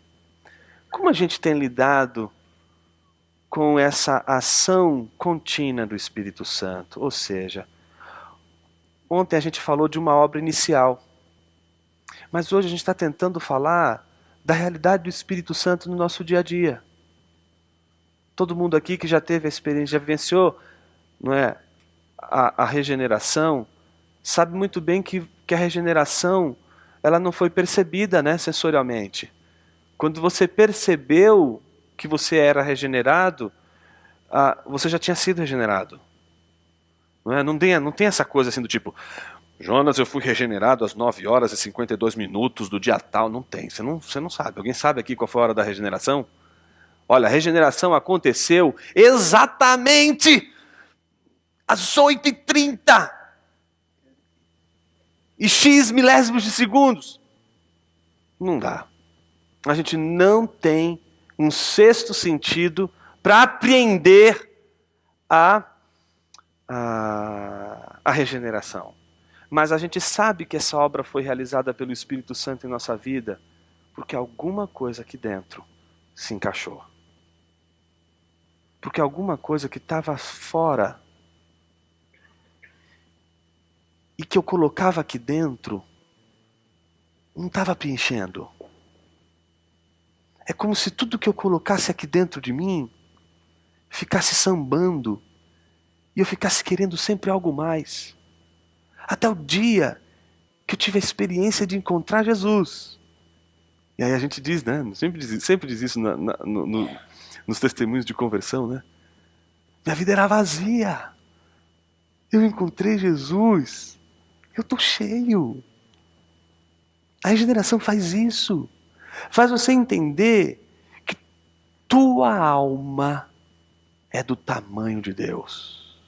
Como a gente tem lidado com essa ação contínua do Espírito Santo? Ou seja, ontem a gente falou de uma obra inicial, mas hoje a gente está tentando falar da realidade do Espírito Santo no nosso dia a dia. Todo mundo aqui que já teve a experiência, já vivenciou, não é, a regeneração, sabe muito bem que a regeneração ela não foi percebida, né, sensorialmente. Quando você percebeu que você era regenerado, você já tinha sido regenerado. Não tem essa coisa assim do tipo, Jonas, eu fui regenerado às 9 horas e 52 minutos do dia tal. Não tem, você não sabe. Alguém sabe aqui qual foi a hora da regeneração? Olha, a regeneração aconteceu exatamente às 8h30 e X milésimos de segundos. Não dá. A gente não tem um sexto sentido para apreender a regeneração. Mas a gente sabe que essa obra foi realizada pelo Espírito Santo em nossa vida porque alguma coisa aqui dentro se encaixou. Porque alguma coisa que estava fora e que eu colocava aqui dentro não estava preenchendo. É como se tudo que eu colocasse aqui dentro de mim ficasse sambando e eu ficasse querendo sempre algo mais. Até o dia que eu tive a experiência de encontrar Jesus. E aí a gente diz, né? Sempre diz isso nos testemunhos de conversão, né? Minha vida era vazia. Eu encontrei Jesus. Eu estou cheio. A regeneração faz isso. Faz você entender que tua alma é do tamanho de Deus.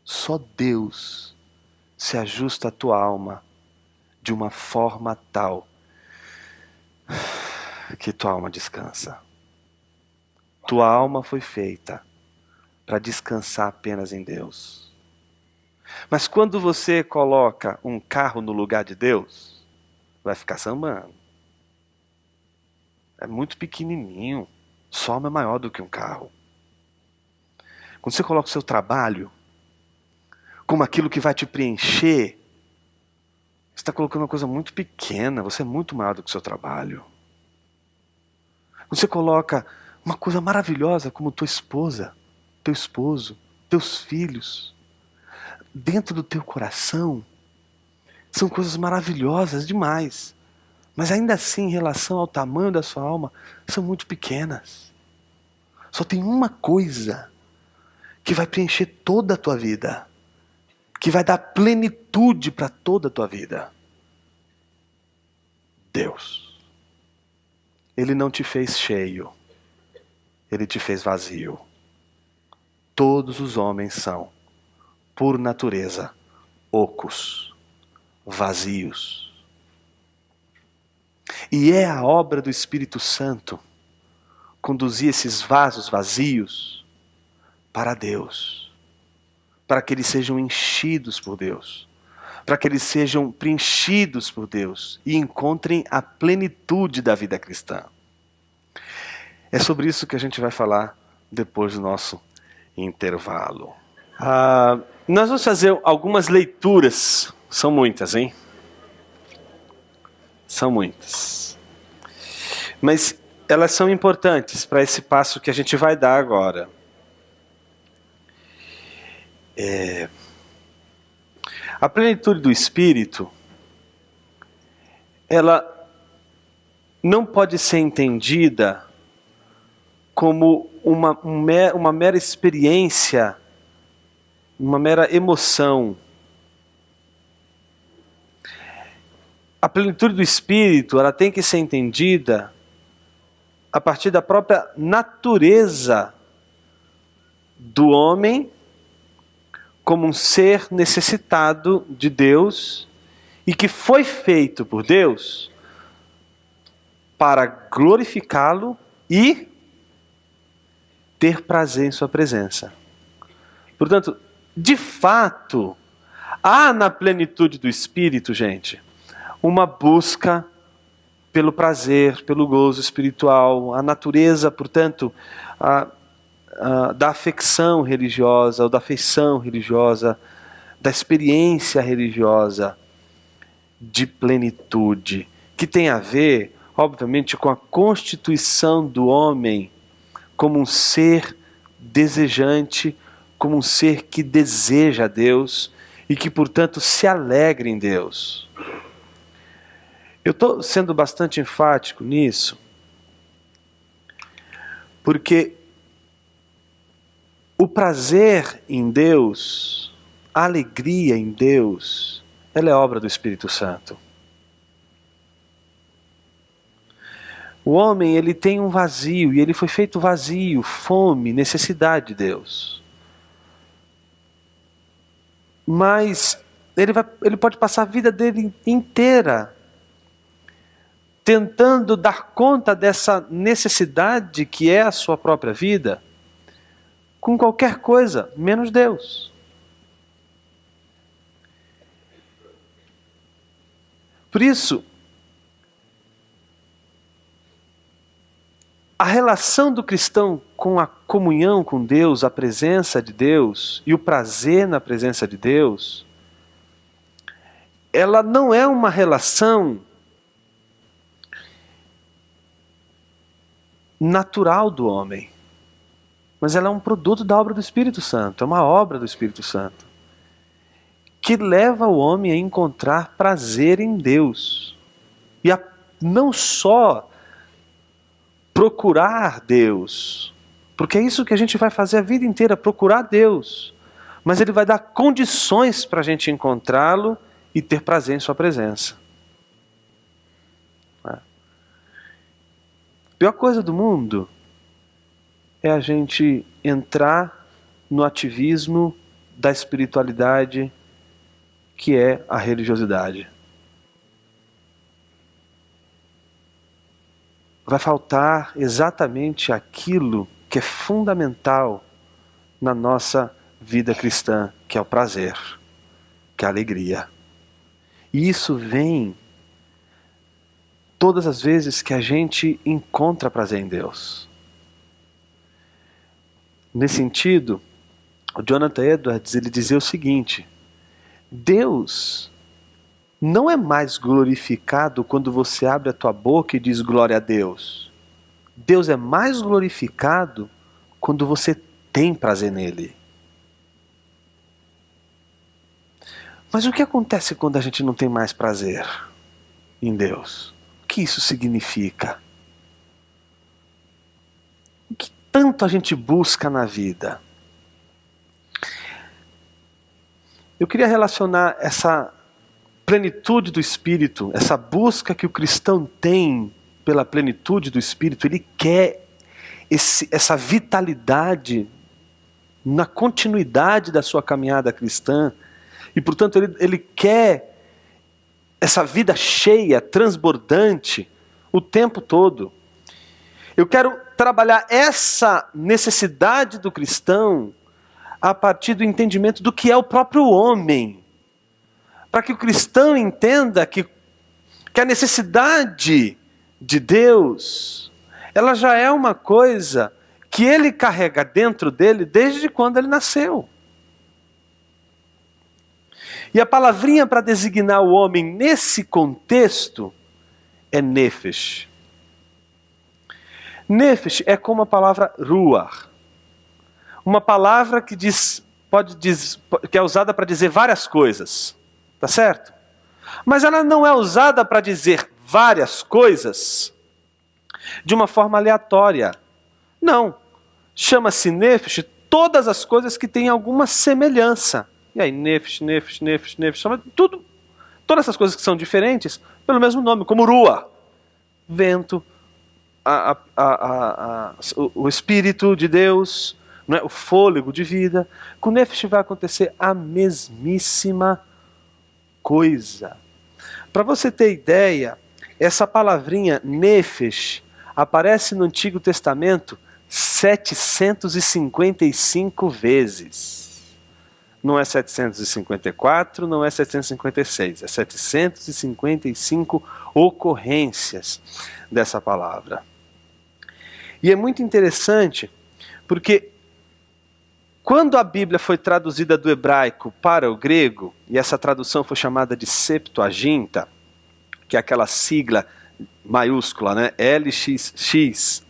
Só Deus se ajusta à tua alma de uma forma tal que tua alma descansa. Tua alma foi feita para descansar apenas em Deus. Mas quando você coloca um carro no lugar de Deus, vai ficar sambando. É muito pequenininho. Sua alma é maior do que um carro. Quando você coloca o seu trabalho como aquilo que vai te preencher, você está colocando uma coisa muito pequena. Você é muito maior do que o seu trabalho. Quando você coloca uma coisa maravilhosa como tua esposa, teu esposo, teus filhos, dentro do teu coração, são coisas maravilhosas demais. Mas ainda assim, em relação ao tamanho da sua alma, são muito pequenas. Só tem uma coisa que vai preencher toda a tua vida, que vai dar plenitude para toda a tua vida. Deus. Ele não te fez cheio, Ele te fez vazio. Todos os homens são, por natureza, ocos, vazios. E é a obra do Espírito Santo conduzir esses vasos vazios para Deus, para que eles sejam enchidos por Deus, para que eles sejam preenchidos por Deus e encontrem a plenitude da vida cristã. É sobre isso que a gente vai falar depois do nosso intervalo. Nós vamos fazer algumas leituras. São muitas, hein? São muitas. Mas elas são importantes para esse passo que a gente vai dar agora. A plenitude do Espírito, ela não pode ser entendida como uma mera experiência, uma mera emoção. A plenitude do Espírito, ela tem que ser entendida a partir da própria natureza do homem como um ser necessitado de Deus e que foi feito por Deus para glorificá-lo e ter prazer em sua presença. Portanto, de fato, há na plenitude do Espírito, gente, uma busca pelo prazer, pelo gozo espiritual, a natureza, portanto, da afecção religiosa, ou da afeição religiosa, da experiência religiosa de plenitude, que tem a ver, obviamente, com a constituição do homem como um ser desejante, como um ser que deseja Deus e que, portanto, se alegra em Deus. Eu estou sendo bastante enfático nisso, porque o prazer em Deus, a alegria em Deus, ela é obra do Espírito Santo. O homem, ele tem um vazio, e ele foi feito vazio, fome, necessidade de Deus. Mas ele pode passar a vida dele inteira tentando dar conta dessa necessidade que é a sua própria vida, com qualquer coisa, menos Deus. Por isso, a relação do cristão com a comunhão com Deus, a presença de Deus e o prazer na presença de Deus, ela não é uma relação natural do homem, mas ela é um produto da obra do Espírito Santo, é uma obra do Espírito Santo, que leva o homem a encontrar prazer em Deus, e a não só procurar Deus, porque é isso que a gente vai fazer a vida inteira, procurar Deus, mas Ele vai dar condições para a gente encontrá-lo e ter prazer em sua presença. A pior coisa do mundo é a gente entrar no ativismo da espiritualidade que é a religiosidade. Vai faltar exatamente aquilo que é fundamental na nossa vida cristã, que é o prazer, que é a alegria. E isso vem todas as vezes que a gente encontra prazer em Deus. Nesse sentido, o Jonathan Edwards, ele dizia o seguinte: Deus não é mais glorificado quando você abre a tua boca e diz glória a Deus. Deus é mais glorificado quando você tem prazer nele. Mas o que acontece quando a gente não tem mais prazer em Deus? O que isso significa? O que tanto a gente busca na vida? Eu queria relacionar essa plenitude do Espírito, essa busca que o cristão tem pela plenitude do Espírito. Ele quer essa vitalidade na continuidade da sua caminhada cristã, e portanto ele quer essa vida cheia, transbordante, o tempo todo. Eu quero trabalhar essa necessidade do cristão a partir do entendimento do que é o próprio homem, para que o cristão entenda que a necessidade de Deus, ela já é uma coisa que ele carrega dentro dele desde quando ele nasceu. E a palavrinha para designar o homem nesse contexto é nefesh. Nefesh é como a palavra ruach, uma palavra que que é usada para dizer várias coisas, tá certo? Mas ela não é usada para dizer várias coisas de uma forma aleatória. Não. Chama-se nefesh todas as coisas que têm alguma semelhança. E aí, nefesh, chama tudo, todas essas coisas que são diferentes pelo mesmo nome, como ruach, vento, o Espírito de Deus, não é? O fôlego de vida. Com nefesh vai acontecer a mesmíssima coisa. Para você ter ideia, essa palavrinha nefesh aparece no Antigo Testamento 755 vezes. Não é 754, não é 756, é 755 ocorrências dessa palavra. E é muito interessante, porque quando a Bíblia foi traduzida do hebraico para o grego, e essa tradução foi chamada de Septuaginta, que é aquela sigla maiúscula, né? LXX,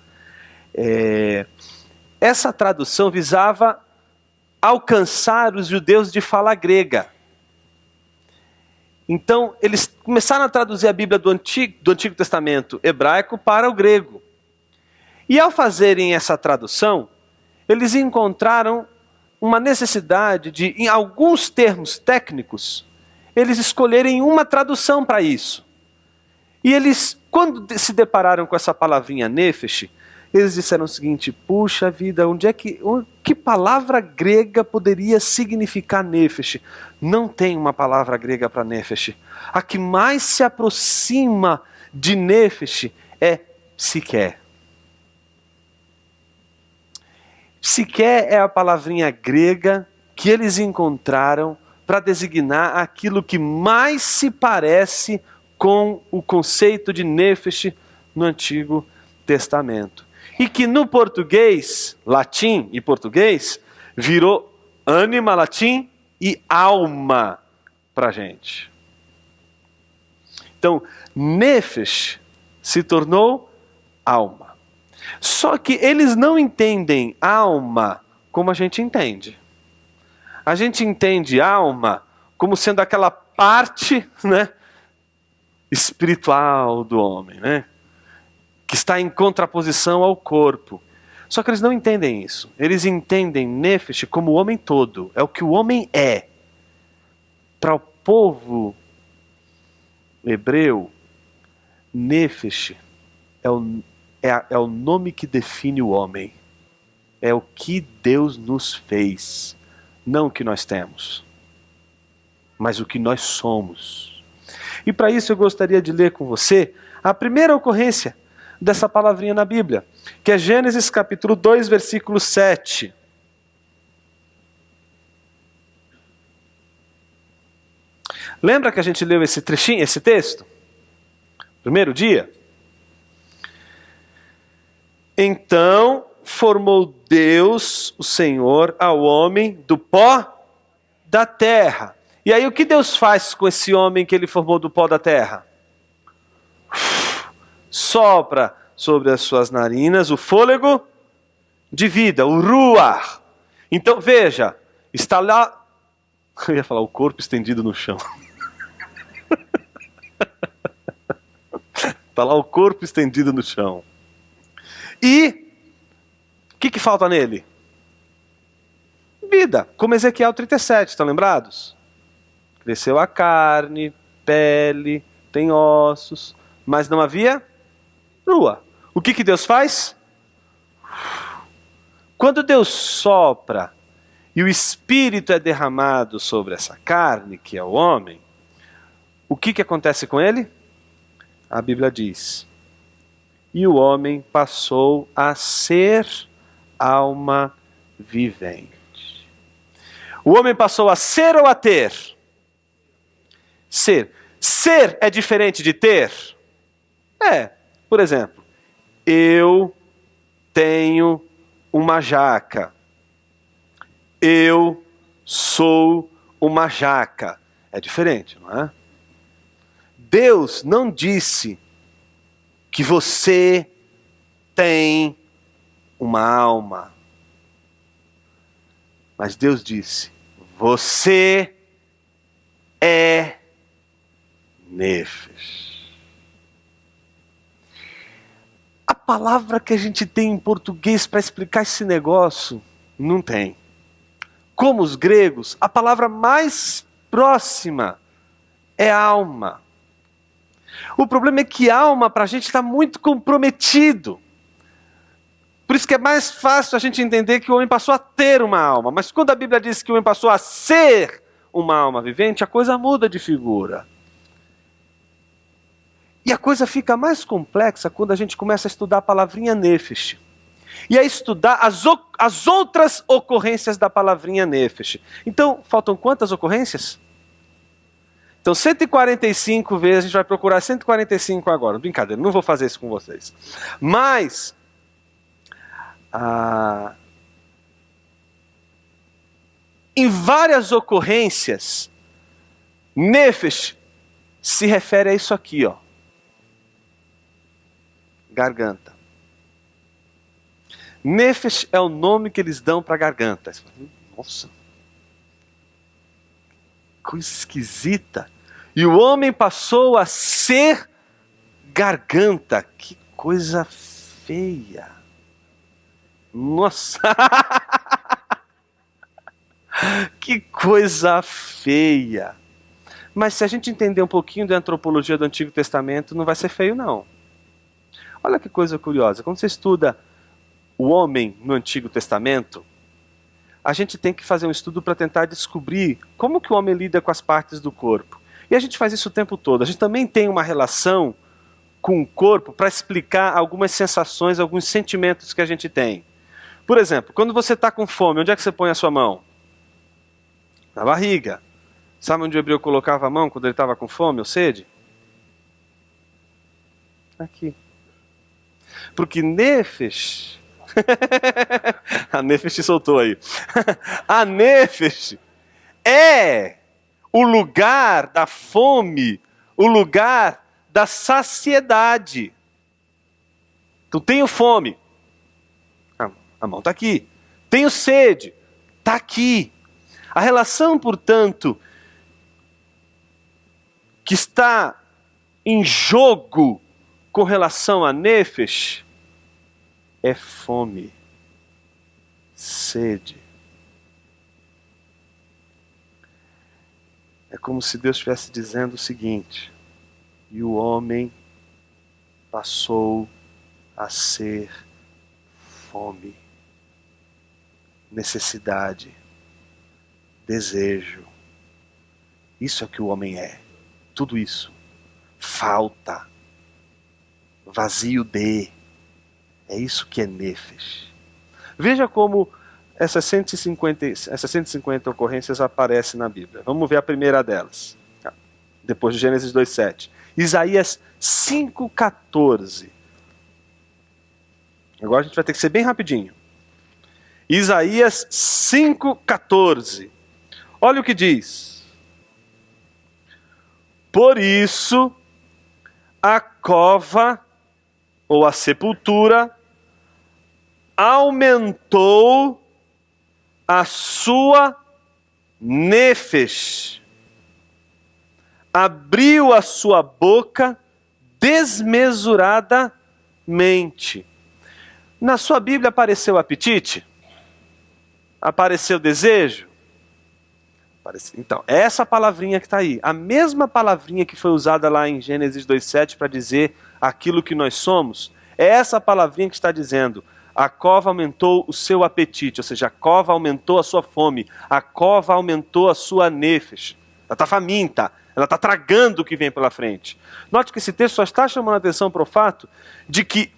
essa tradução visava alcançar os judeus de fala grega. Então, eles começaram a traduzir a Bíblia do Antigo Testamento hebraico para o grego. E ao fazerem essa tradução, eles encontraram uma necessidade de, em alguns termos técnicos, eles escolherem uma tradução para isso. E eles, quando se depararam com essa palavrinha nefesh, eles disseram o seguinte: puxa vida, que palavra grega poderia significar nefesh? Não tem uma palavra grega para nefesh. A que mais se aproxima de nefesh é psique. Psique é a palavrinha grega que eles encontraram para designar aquilo que mais se parece com o conceito de nefesh no Antigo Testamento. E que no português, latim e português, virou ânima, latim, e alma para a gente. Então, nefesh se tornou alma. Só que eles não entendem alma como a gente entende. A gente entende alma como sendo aquela parte, né, espiritual do homem, né? Que está em contraposição ao corpo. Só que eles não entendem isso. Eles entendem nefesh como o homem todo. É o que o homem é. Para o povo hebreu, nefesh é o nome que define o homem. É o que Deus nos fez. Não o que nós temos, mas o que nós somos. E para isso eu gostaria de ler com você a primeira ocorrência dessa palavrinha na Bíblia, que é Gênesis capítulo 2, versículo 7. Lembra que a gente leu esse trechinho, esse texto? Primeiro dia? Então formou Deus, o Senhor, ao homem do pó da terra. E aí o que Deus faz com esse homem que ele formou do pó da terra? Sopra sobre as suas narinas o fôlego de vida, o ruach. Então veja, está lá, eu ia falar o corpo estendido no chão. Está lá o corpo estendido no chão. E o que falta nele? Vida, como Ezequiel 37, estão lembrados? Cresceu a carne, pele, tem ossos, mas não havia ruach. O que Deus faz? Quando Deus sopra e o Espírito é derramado sobre essa carne, que é o homem, o que acontece com ele? A Bíblia diz: e o homem passou a ser alma vivente. O homem passou a ser ou a ter? Ser. Ser é diferente de ter? Por exemplo, eu tenho uma jaca. Eu sou uma jaca. É diferente, não é? Deus não disse que você tem uma alma. Mas Deus disse, você é nefesh. A palavra que a gente tem em português para explicar esse negócio, não tem. Como os gregos, a palavra mais próxima é alma. O problema é que alma para a gente está muito comprometido. Por isso que é mais fácil a gente entender que o homem passou a ter uma alma. Mas quando a Bíblia diz que o homem passou a ser uma alma vivente, a coisa muda de figura. E a coisa fica mais complexa quando a gente começa a estudar a palavrinha nefesh. E a estudar as outras ocorrências da palavrinha nefesh. Então, faltam quantas ocorrências? Então, 145 vezes, a gente vai procurar 145 agora. Brincadeira, não vou fazer isso com vocês. Mas, em várias ocorrências, nefesh se refere a isso aqui, ó. Garganta. Nefesh é o nome que eles dão para a garganta. Nossa, coisa esquisita. E o homem passou a ser garganta. Que coisa feia. Nossa. Que coisa feia. Mas se a gente entender um pouquinho da antropologia do Antigo Testamento, não vai ser feio, não. Olha que coisa curiosa. Quando você estuda o homem no Antigo Testamento, a gente tem que fazer um estudo para tentar descobrir como que o homem lida com as partes do corpo. E a gente faz isso o tempo todo. A gente também tem uma relação com o corpo para explicar algumas sensações, alguns sentimentos que a gente tem. Por exemplo, quando você está com fome, onde é que você põe a sua mão? Na barriga. Sabe onde o hebreu colocava a mão quando ele estava com fome ou sede? Aqui. Porque nefesh... a nefesh soltou aí. A nefesh é o lugar da fome, o lugar da saciedade. Então, tenho fome. A mão está aqui. Tenho sede. Está aqui. A relação, portanto, que está em jogo com relação a nefesh é fome, sede. É como se Deus estivesse dizendo o seguinte: e o homem passou a ser fome, necessidade, desejo. Isso é o que o homem é. Tudo isso. Falta. Vazio de. É isso que é nefesh. Veja como essas 150 ocorrências aparecem na Bíblia. Vamos ver a primeira delas. Depois de Gênesis 2:7. Isaías 5:14. Agora a gente vai ter que ser bem rapidinho. Isaías 5:14. Olha o que diz. Por isso, a cova, ou a sepultura, aumentou a sua nefesh. Abriu a sua boca desmesuradamente. Na sua Bíblia apareceu apetite? Apareceu desejo? Então, essa palavrinha que está aí, a mesma palavrinha que foi usada lá em Gênesis 2:7 para dizer aquilo que nós somos, é essa palavrinha que está dizendo: a cova aumentou o seu apetite, ou seja, a cova aumentou a sua fome, a cova aumentou a sua nefesh. Ela está faminta, ela está tragando o que vem pela frente. Note que esse texto só está chamando a atenção para o fato de que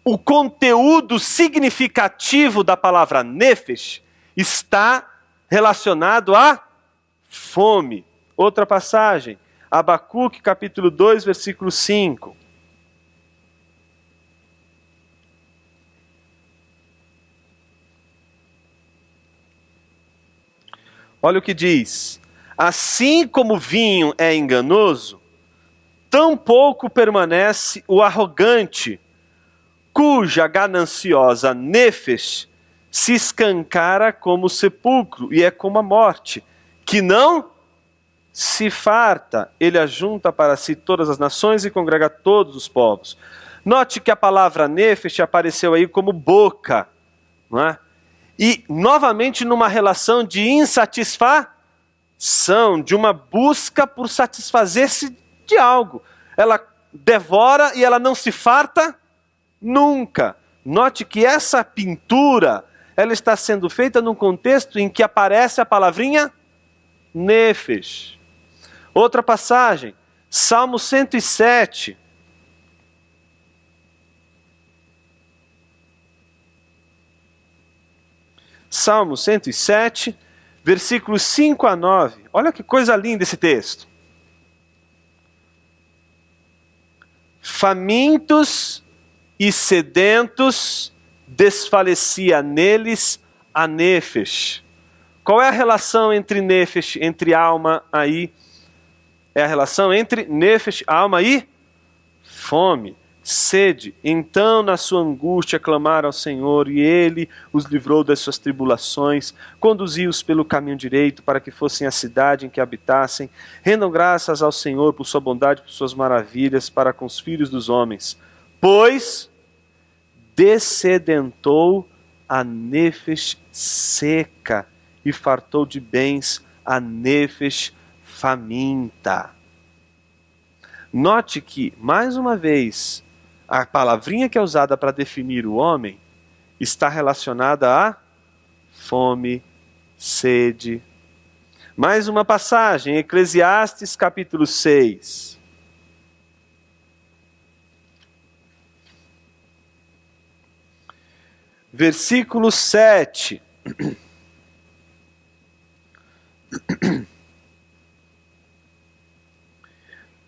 o conteúdo significativo da palavra nefesh está relacionado à fome, Outra passagem, Abacuque capítulo 2, versículo 5. Olha o que diz: assim como o vinho é enganoso, tão pouco permanece o arrogante, cuja gananciosa nefesh se escancara como o sepulcro e é como a morte, que não se farta, ele ajunta para si todas as nações e congrega todos os povos. Note que a palavra nefesh apareceu aí como boca, não é? E novamente numa relação de insatisfação, de uma busca por satisfazer-se de algo. Ela devora e ela não se farta nunca. Note que essa pintura, ela está sendo feita num contexto em que aparece a palavrinha nefesh. Outra passagem, Salmo 107. Salmo 107, versículos 5 a 9. Olha que coisa linda esse texto. Famintos e sedentos desfalecia neles a nefesh. Qual é a relação entre nefesh, entre alma aí? É a relação entre nefesh, alma e fome, sede. Então, na sua angústia, clamaram ao Senhor, e Ele os livrou das suas tribulações, conduziu-os pelo caminho direito, para que fossem à cidade em que habitassem. Rendam graças ao Senhor por sua bondade, por suas maravilhas, para com os filhos dos homens. Pois dessedentou a nefesh seca, e fartou de bens a nefesh faminta. Note que, mais uma vez, a palavrinha que é usada para definir o homem está relacionada a fome, sede. Mais uma passagem, Eclesiastes capítulo 6. Versículo 7.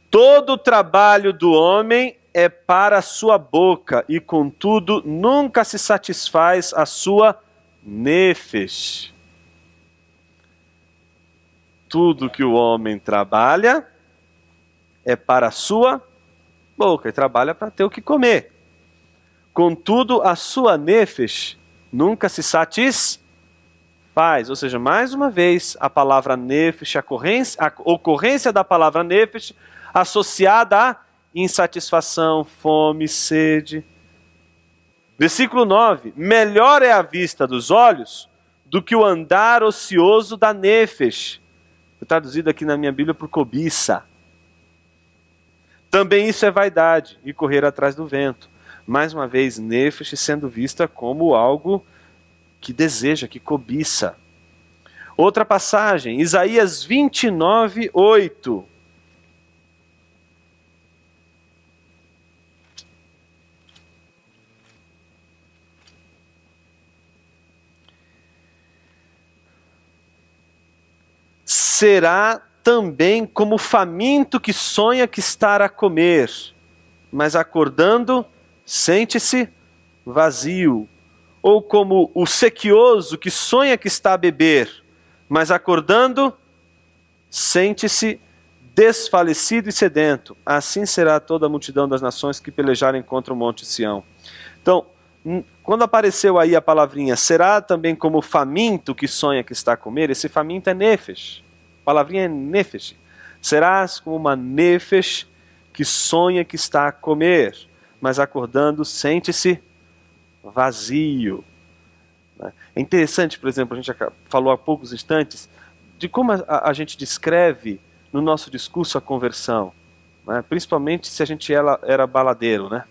Todo o trabalho do homem é para a sua boca, e contudo nunca se satisfaz a sua nefesh. Tudo que o homem trabalha é para a sua boca, e trabalha para ter o que comer. Contudo, a sua nefesh nunca se satisfaz. Ou seja, mais uma vez, a palavra nefesh, a ocorrência da palavra nefesh, associada a insatisfação, fome, sede. Versículo 9. Melhor é a vista dos olhos do que o andar ocioso da nefesh. Foi traduzido aqui na minha Bíblia por cobiça. Também isso é vaidade e correr atrás do vento. Mais uma vez, nefesh sendo vista como algo que deseja, que cobiça. Outra passagem, Isaías 29, 8. Será também como o faminto que sonha que está a comer, mas acordando, sente-se vazio. Ou como o sequioso que sonha que está a beber, mas acordando, sente-se desfalecido e sedento. Assim será toda a multidão das nações que pelejarem contra o monte Sião. Então, quando apareceu aí a palavrinha, será também como o faminto que sonha que está a comer, esse faminto é nefesh. A palavrinha é nefesh. Serás como uma nefesh que sonha que está a comer, mas acordando, sente-se vazio. É interessante, por exemplo, a gente falou há poucos instantes, de como a gente descreve no nosso discurso a conversão, né? Principalmente se a gente era baladeiro, né?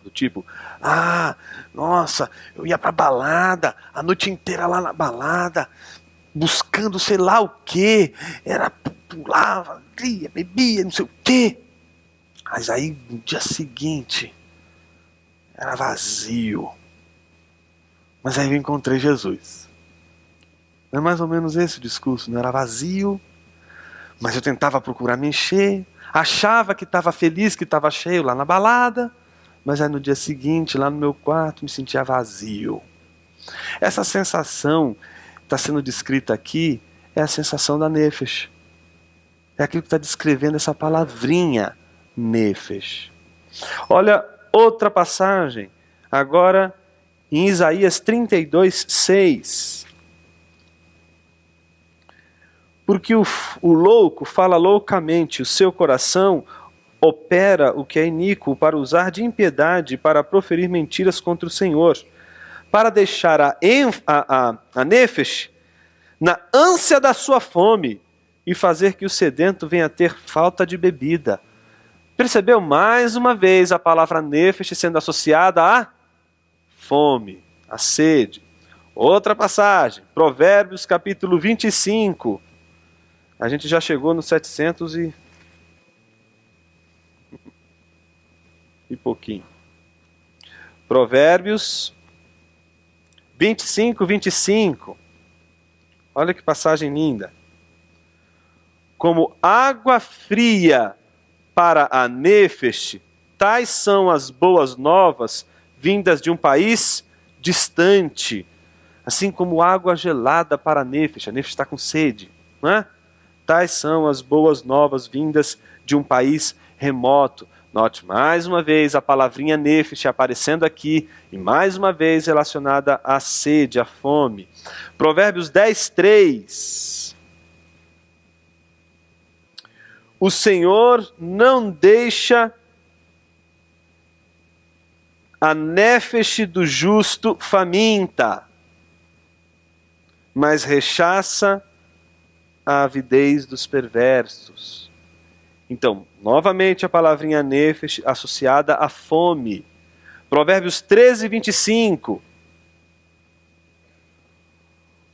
Do tipo, nossa, eu ia pra balada, a noite inteira lá na balada, buscando sei lá o quê, pulava, bebia, não sei o quê. Mas aí, no dia seguinte, era vazio. Mas aí eu encontrei Jesus. Não é mais ou menos esse o discurso, não era vazio, Mas eu tentava procurar me encher, achava que estava feliz, que estava cheio lá na balada, mas aí no dia seguinte, lá no meu quarto, me sentia vazio. Essa sensação que está sendo descrita aqui é a sensação da nefesh. É aquilo que está descrevendo essa palavrinha, nefesh. Olha outra passagem, agora em Isaías 32, 6. Porque o louco fala loucamente, o seu coração opera o que é iníquo para usar de impiedade, para proferir mentiras contra o Senhor, para deixar a nefesh na ânsia da sua fome e fazer que o sedento venha a ter falta de bebida. Percebeu mais uma vez a palavra nefesh sendo associada a fome, a sede. Outra passagem, Provérbios capítulo 25. A gente já chegou no 700 e pouquinho. Provérbios 25, 25. Olha que passagem linda. Como água fria para a nefesh, tais são as boas novas vindas de um país distante. Assim como água gelada para a nefesh está com sede, não é? Tais são as boas novas vindas de um país remoto. Note mais uma vez a palavrinha nefesh aparecendo aqui, e mais uma vez relacionada à sede, à fome. Provérbios 10, 3. O Senhor não deixa a nefesh do justo faminta, mas rechaça a avidez dos perversos. Então, novamente a palavrinha nefesh associada à fome. Provérbios 13, 25.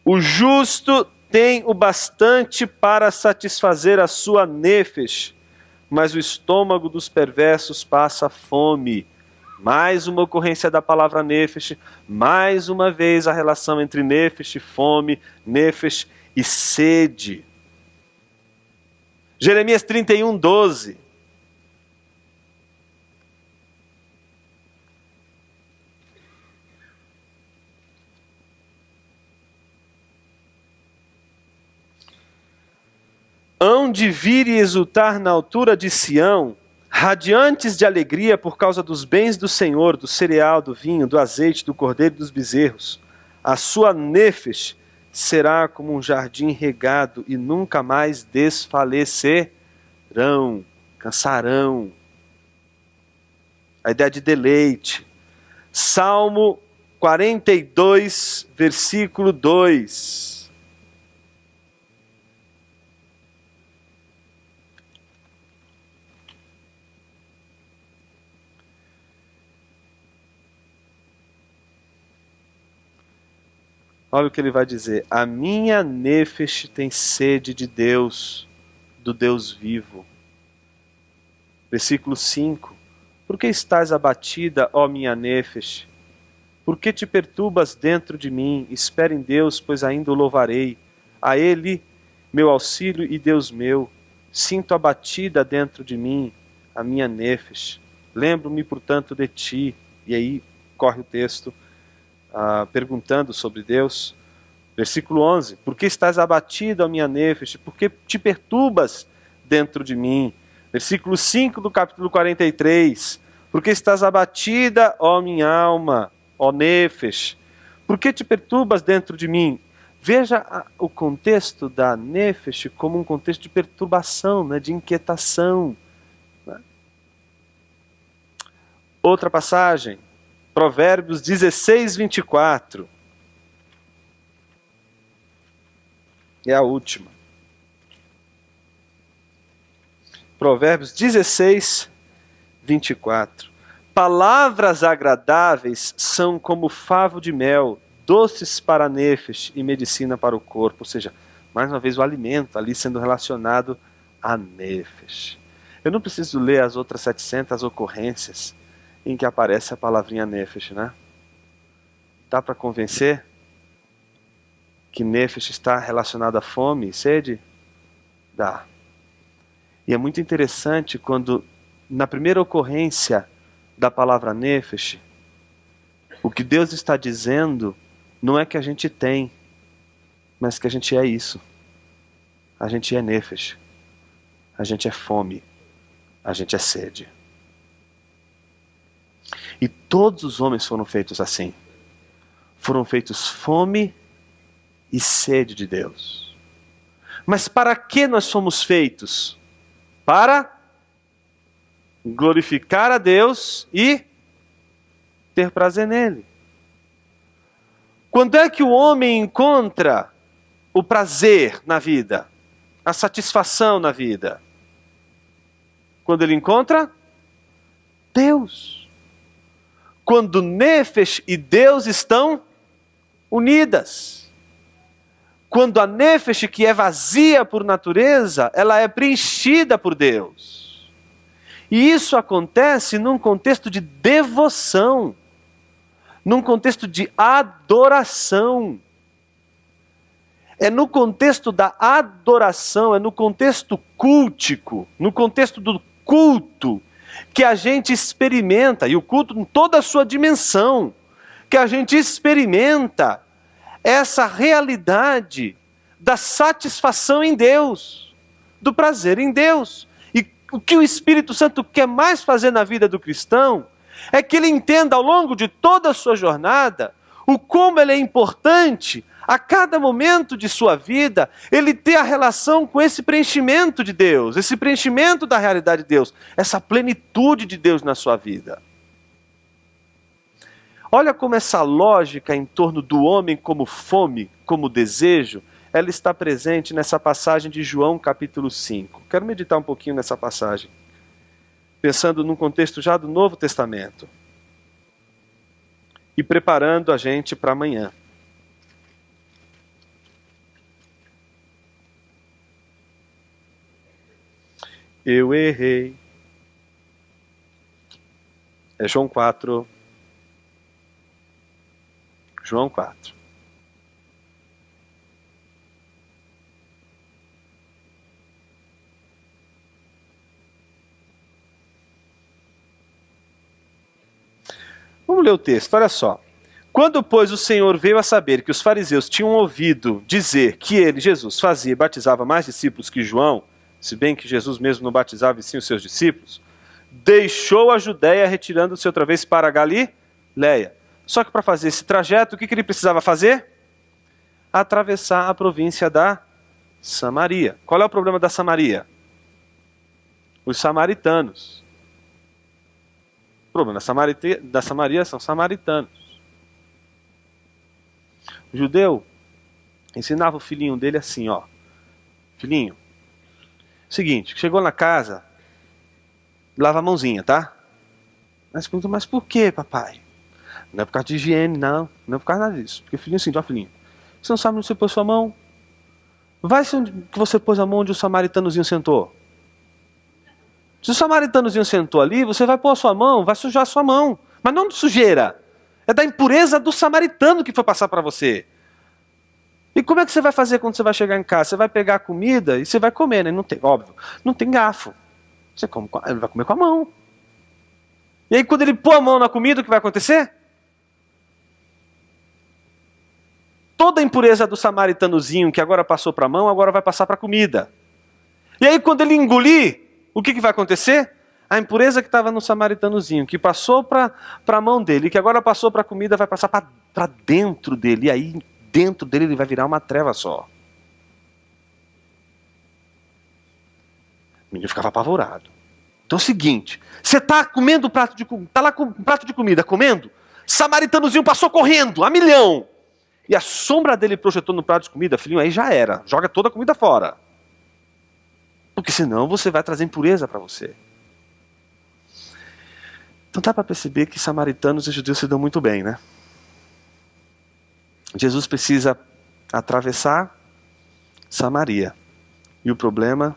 O justo tem o bastante para satisfazer a sua nefesh, mas o estômago dos perversos passa fome. Mais uma ocorrência da palavra nefesh, mais uma vez a relação entre nefesh e fome, nefesh e sede. Jeremias 31, 12. Hão de vir e exultar na altura de Sião, radiantes de alegria por causa dos bens do Senhor, do cereal, do vinho, do azeite, do cordeiro e dos bezerros. A sua nefesh será como um jardim regado e nunca mais desfalecerão, cansarão. A ideia de deleite. Salmo 42, versículo 2. Olha o que ele vai dizer. A minha nefesh tem sede de Deus, do Deus vivo. Versículo 5. Por que estás abatida, ó minha nefesh? Por que te perturbas dentro de mim? Espera em Deus, pois ainda o louvarei. A Ele, meu auxílio e Deus meu. Sinto abatida dentro de mim, a minha nefesh. Lembro-me, portanto, de ti. E aí corre o texto. Perguntando sobre Deus. Versículo 11. Por que estás abatida, ó minha nefesh? Por que te perturbas dentro de mim? Versículo 5 do capítulo 43. Por que estás abatida, ó minha alma, ó nefesh? Por que te perturbas dentro de mim? Veja o contexto da nefesh como um contexto de perturbação, né, de inquietação. Outra passagem. Provérbios 16, 24. É a última. Provérbios 16, 24. Palavras agradáveis são como favo de mel, doces para a nefesh e medicina para o corpo. Ou seja, mais uma vez o alimento ali sendo relacionado a nefesh. Eu não preciso ler as outras 700 ocorrências em que aparece a palavrinha nefesh, né? Dá para convencer que nefesh está relacionado à fome e sede? Dá. E é muito interessante quando, na primeira ocorrência da palavra nefesh, o que Deus está dizendo não é que a gente tem, mas que a gente é isso. A gente é nefesh. A gente é fome. A gente é sede. E todos os homens foram feitos assim. Foram feitos fome e sede de Deus. Mas para que nós fomos feitos? Para glorificar a Deus e ter prazer nele. Quando é que o homem encontra o prazer na vida? A satisfação na vida? Quando ele encontra Deus. Quando Nefesh e Deus estão unidas. Quando a Nefesh, que é vazia por natureza, ela é preenchida por Deus. E isso acontece num contexto de devoção, num contexto de adoração. É no contexto da adoração, é no contexto cultico, no contexto do culto, que a gente experimenta, e o culto em toda a sua dimensão, que a gente experimenta essa realidade da satisfação em Deus, do prazer em Deus. E o que o Espírito Santo quer mais fazer na vida do cristão é que ele entenda ao longo de toda a sua jornada o como ele é importante a cada momento de sua vida, ele ter a relação com esse preenchimento de Deus, esse preenchimento da realidade de Deus, essa plenitude de Deus na sua vida. Olha como essa lógica em torno do homem como fome, como desejo, ela está presente nessa passagem de João capítulo 5. Quero meditar um pouquinho nessa passagem, pensando num contexto já do Novo Testamento e preparando a gente para amanhã. Eu errei. É João 4. João 4. Vamos ler o texto, olha só. Quando, pois, o Senhor veio a saber que os fariseus tinham ouvido dizer que ele, Jesus, fazia e batizava mais discípulos que João, se bem que Jesus mesmo não batizava e sim os seus discípulos, deixou a Judéia, retirando-se outra vez para a Galileia. Só que para fazer esse trajeto, o que ele precisava fazer? Atravessar a província da Samaria. Qual é o problema da Samaria? Os samaritanos. O problema da Samaria são samaritanos. O judeu ensinava o filhinho dele assim, ó. Filhinho, seguinte, chegou na casa, lava a mãozinha, tá? Mas pergunta, mas por que, papai? Não é por causa de higiene, não. Não é por causa nada disso. Porque o filhinho assim, ó, filhinho, você não sabe onde você pôs sua mão? Vai ser onde que você pôs a mão onde o samaritanozinho sentou. Se o samaritanozinho sentou ali, você vai pôr a sua mão, vai sujar a sua mão. Mas não de sujeira. É da impureza do samaritano que foi passar para você. E como é que você vai fazer quando você vai chegar em casa? Você vai pegar a comida e você vai comer, né? Não tem, óbvio, não tem garfo. Você come, ele vai comer com a mão. E aí quando ele pôr a mão na comida, o que vai acontecer? Toda a impureza do samaritanozinho que agora passou para a mão, agora vai passar para a comida. E aí quando ele engolir, o que vai acontecer? A impureza que estava no samaritanozinho, que passou para a mão dele, que agora passou para a comida, vai passar para dentro dele. E aí dentro dele ele vai virar uma treva só. O menino ficava apavorado. Então é o seguinte, você está comendo o prato de comida, está lá com um prato de comida, comendo, samaritanozinho passou correndo, a milhão. E a sombra dele projetou no prato de comida, filhinho, aí já era, joga toda a comida fora. Porque senão você vai trazer impureza para você. Então dá para perceber que samaritanos e judeus se dão muito bem, né? Jesus precisa atravessar Samaria. E o problema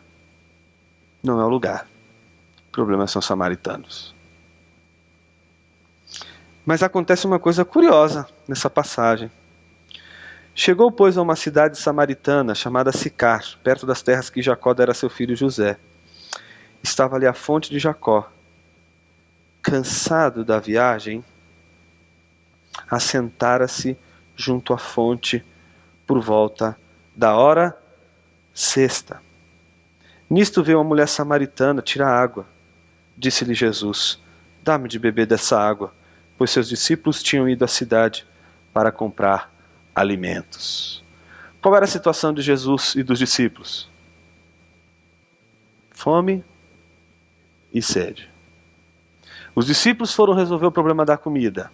não é o lugar. O problema são os samaritanos. Mas acontece uma coisa curiosa nessa passagem. Chegou, pois, a uma cidade samaritana chamada Sicar, perto das terras que Jacó dera a seu filho José. estava ali a fonte de Jacó. Cansado da viagem, assentara-se junto à fonte por volta da hora sexta. Nisto veio uma mulher samaritana tirar água. Disse-lhe Jesus: dá-me de beber dessa água, pois seus discípulos tinham ido à cidade para comprar alimentos. Qual era a situação de Jesus e dos discípulos? Fome e sede. Os discípulos foram resolver o problema da comida.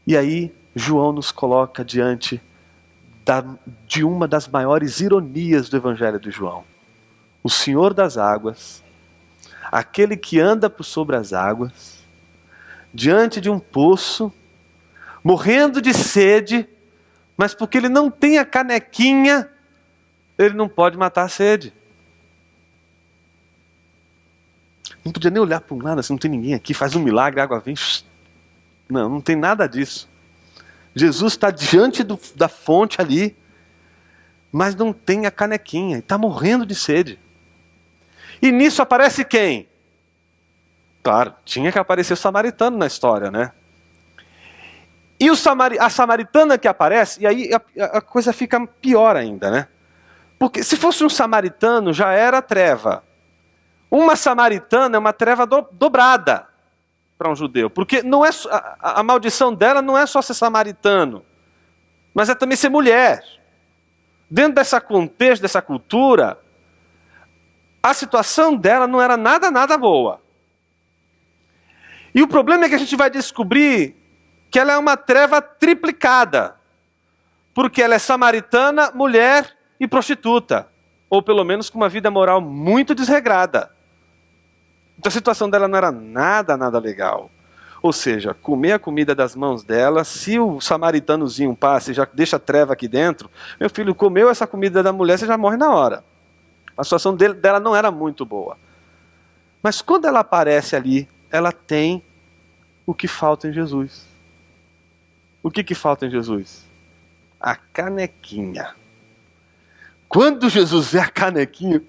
E aí, João nos coloca diante de uma das maiores ironias do Evangelho de João. O Senhor das águas, aquele que anda por sobre as águas, diante de um poço, morrendo de sede, mas porque ele não tem a canequinha, ele não pode matar a sede. Não podia nem olhar para um lado, assim, não tem ninguém aqui, faz um milagre, a água vem. Não, não tem nada disso. Jesus está diante da fonte ali, mas não tem a canequinha, está morrendo de sede. E nisso aparece quem? Claro, tinha que aparecer o samaritano na história, né? E a samaritana que aparece, e aí a coisa fica pior ainda, né? Porque se fosse um samaritano, já era treva. Uma samaritana é uma treva dobrada para um judeu, porque não é a maldição dela não é só ser samaritano, mas é também ser mulher. Dentro desse contexto, dessa cultura, a situação dela não era nada boa. E o problema é que a gente vai descobrir que ela é uma treva triplicada, porque ela é samaritana, mulher e prostituta, ou pelo menos com uma vida moral muito desregrada. Então a situação dela não era nada legal. Ou seja, comer a comida das mãos dela, se o samaritanozinho passa e já deixa a treva aqui dentro, meu filho, comeu essa comida da mulher, você já morre na hora. A situação dela não era muito boa. Mas quando ela aparece ali, ela tem o que falta em Jesus. O que falta em Jesus? A canequinha. Quando Jesus vê a canequinha,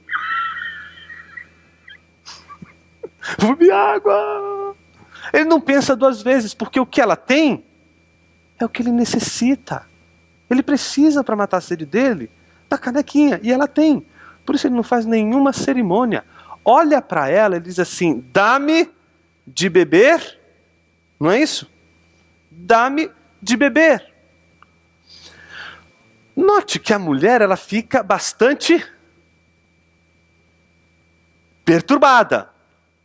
vou beber água. Ele não pensa duas vezes, porque o que ela tem é o que ele necessita. Ele precisa, para matar a sede dele, da canequinha, e ela tem. Por isso ele não faz nenhuma cerimônia. Olha para ela e diz assim: dá-me de beber. Não é isso? Dá-me de beber. Note que a mulher, ela fica bastante perturbada.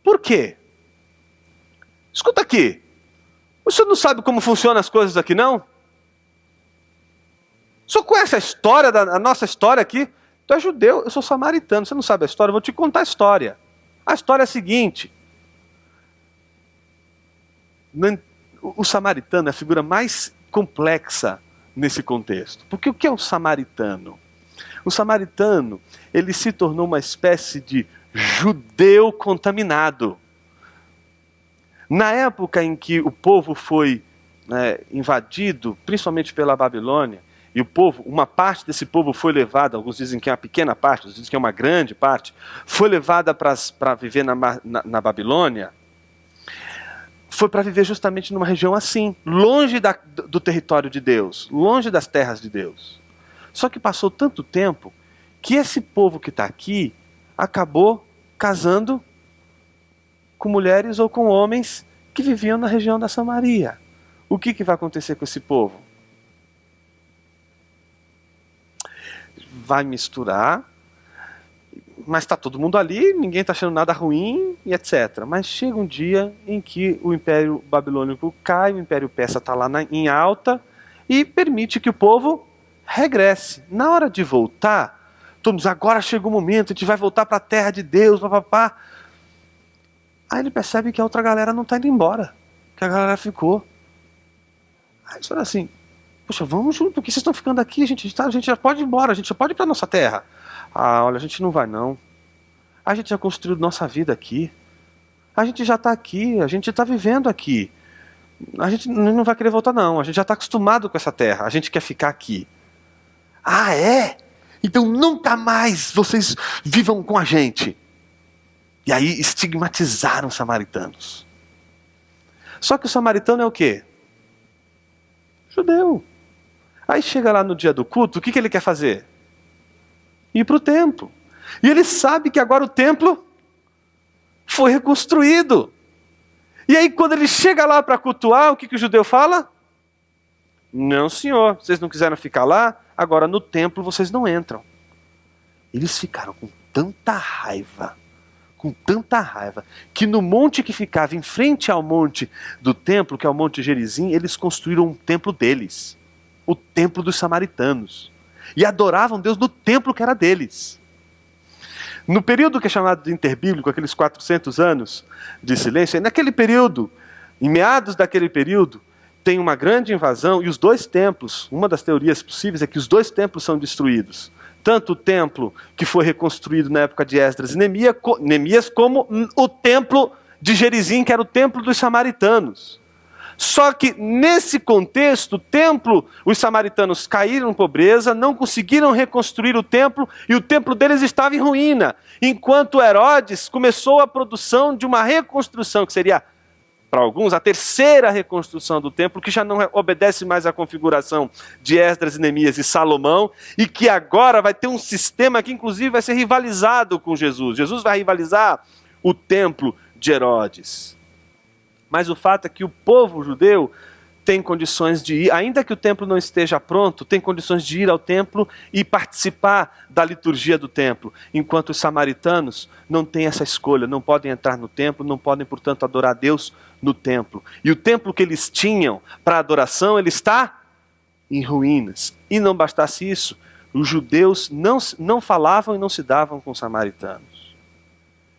Por quê? Escuta aqui. O senhor não sabe como funcionam as coisas aqui, não? O senhor conhece a história, a nossa história aqui? Tu é judeu, eu sou samaritano. Você não sabe a história? Eu vou te contar a história. A história é a seguinte. O samaritano é a figura mais complexa nesse contexto. Porque o que é um samaritano? O samaritano, ele se tornou uma espécie de judeu contaminado. Na época em que o povo foi invadido, principalmente pela Babilônia, e uma parte desse povo foi levada, alguns dizem que é uma pequena parte, outros dizem que é uma grande parte, foi levada para viver na Babilônia, foi para viver justamente numa região assim, longe do território de Deus, longe das terras de Deus. Só que passou tanto tempo que esse povo que está aqui acabou casando com mulheres ou com homens que viviam na região da Samaria. O que vai acontecer com esse povo? Vai misturar, mas está todo mundo ali, ninguém está achando nada ruim, e etc. Mas chega um dia em que o Império Babilônico cai, o Império Persa está lá em alta, e permite que o povo regresse. Na hora de voltar, todos, agora chegou o momento, a gente vai voltar para a terra de Deus, papapá. Aí ele percebe que a outra galera não está indo embora, que a galera ficou. Aí ele fala assim: poxa, vamos junto, por que vocês estão ficando aqui? A gente já pode ir embora, a gente já pode ir para a nossa terra. Ah, olha, a gente não vai não. A gente já construiu nossa vida aqui. A gente já está aqui, a gente está vivendo aqui. A gente não vai querer voltar não, a gente já está acostumado com essa terra, a gente quer ficar aqui. Ah, é? Então nunca mais vocês vivam com a gente. E aí estigmatizaram os samaritanos. Só que o samaritano é o quê? Judeu. Aí chega lá no dia do culto, o que ele quer fazer? Ir para o templo. E ele sabe que agora o templo foi reconstruído. E aí quando ele chega lá para cultuar, o que o judeu fala? Não, senhor, vocês não quiseram ficar lá, agora no templo vocês não entram. Eles ficaram com tanta raiva, que no monte que ficava em frente ao monte do templo, que é o Monte Gerizim, eles construíram um templo deles, o templo dos samaritanos, e adoravam Deus no templo que era deles. No período que é chamado de interbíblico, aqueles 400 anos de silêncio, naquele período, em meados daquele período, tem uma grande invasão e os dois templos, uma das teorias possíveis é que os dois templos são destruídos. Tanto o templo que foi reconstruído na época de Esdras e Neemias, como o templo de Gerizim, que era o templo dos samaritanos. Só que nesse contexto, o templo, os samaritanos caíram em pobreza, não conseguiram reconstruir o templo e o templo deles estava em ruína. Enquanto Herodes começou a produção de uma reconstrução, que seria, para alguns, a terceira reconstrução do templo, que já não obedece mais à configuração de Esdras, Neemias e Salomão, e que agora vai ter um sistema que inclusive vai ser rivalizado com Jesus. Jesus vai rivalizar o templo de Herodes. Mas o fato é que o povo judeu tem condições de ir, ainda que o templo não esteja pronto, tem condições de ir ao templo e participar da liturgia do templo, enquanto os samaritanos não têm essa escolha, não podem entrar no templo, não podem, portanto, adorar Deus no templo. E o templo que eles tinham para adoração, ele está em ruínas. E não bastasse isso, os judeus não falavam e não se davam com os samaritanos.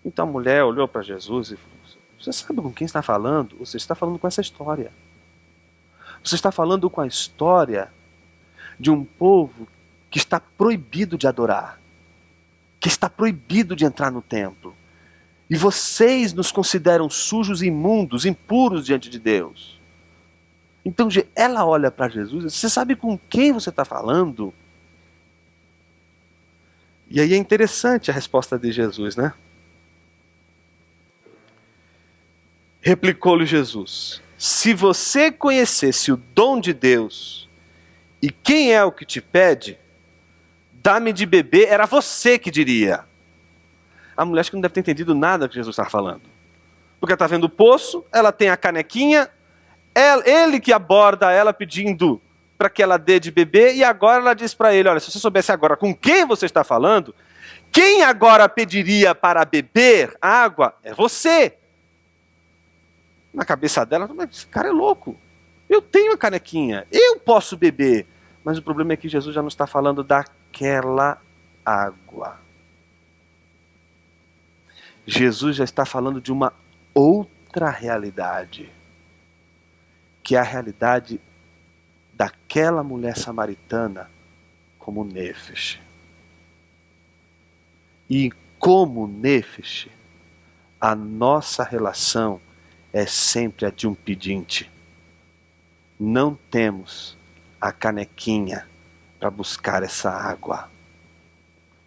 Então a mulher olhou para Jesus e falou: você sabe com quem está falando? Você está falando com essa história. Você está falando com a história de um povo que está proibido de adorar, que está proibido de entrar no templo. E vocês nos consideram sujos, imundos, impuros diante de Deus. Então ela olha para Jesus e diz: você sabe com quem você está falando? E aí é interessante a resposta de Jesus, né? Replicou-lhe Jesus: se você conhecesse o dom de Deus e quem é o que te pede, dá-me de beber, era você que diria. A mulher acho que não deve ter entendido nada que Jesus estava falando. Porque ela está vendo o poço, ela tem a canequinha, ele que aborda ela pedindo para que ela dê de beber, e agora ela diz para ele: olha, se você soubesse agora com quem você está falando, quem agora pediria para beber água é você. Na cabeça dela, esse cara é louco. Eu tenho a canequinha, eu posso beber. Mas o problema é que Jesus já não está falando daquela água. Jesus já está falando de uma outra realidade, que é a realidade daquela mulher samaritana como nefesh. E como nefesh, a nossa relação é sempre a de um pedinte. Não temos a canequinha para buscar essa água.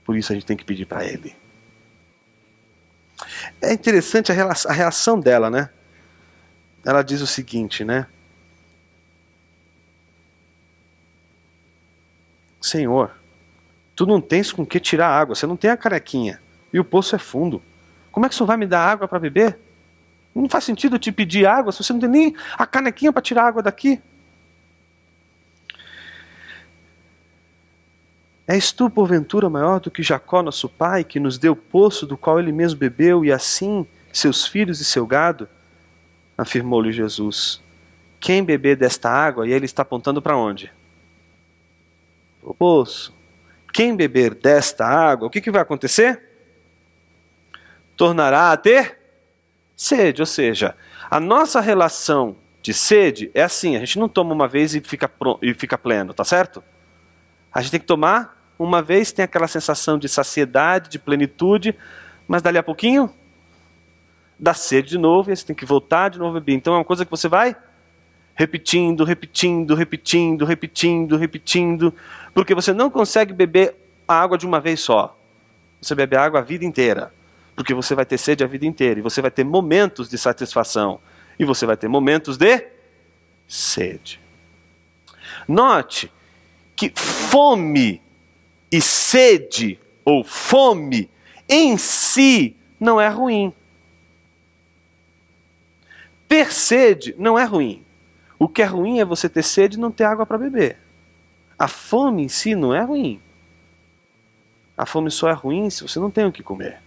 Por isso a gente tem que pedir para Ele. É interessante a reação dela, né? Ela diz o seguinte, né? Senhor, tu não tens com que tirar água, você não tem a canequinha, e o poço é fundo. Como é que o senhor vai me dar água para beber? Não faz sentido eu te pedir água se você não tem nem a canequinha para tirar água daqui. És tu, porventura, maior do que Jacó, nosso pai, que nos deu o poço do qual ele mesmo bebeu, e assim seus filhos e seu gado? Afirmou-lhe Jesus: quem beber desta água, e ele está apontando para onde? O poço. Quem beber desta água, o que vai acontecer? Tornará a ter sede, ou seja, a nossa relação de sede é assim: a gente não toma uma vez e fica pleno, tá certo? A gente tem que tomar uma vez, tem aquela sensação de saciedade, de plenitude, mas dali a pouquinho dá sede de novo e você tem que voltar de novo a beber. Então é uma coisa que você vai repetindo, porque você não consegue beber a água de uma vez só. Você bebe a água a vida inteira. Porque você vai ter sede a vida inteira, e você vai ter momentos de satisfação, e você vai ter momentos de sede. Note que fome e sede, ou fome, em si, não é ruim. Ter sede não é ruim. O que é ruim é você ter sede e não ter água para beber. A fome em si não é ruim. A fome só é ruim se você não tem o que comer.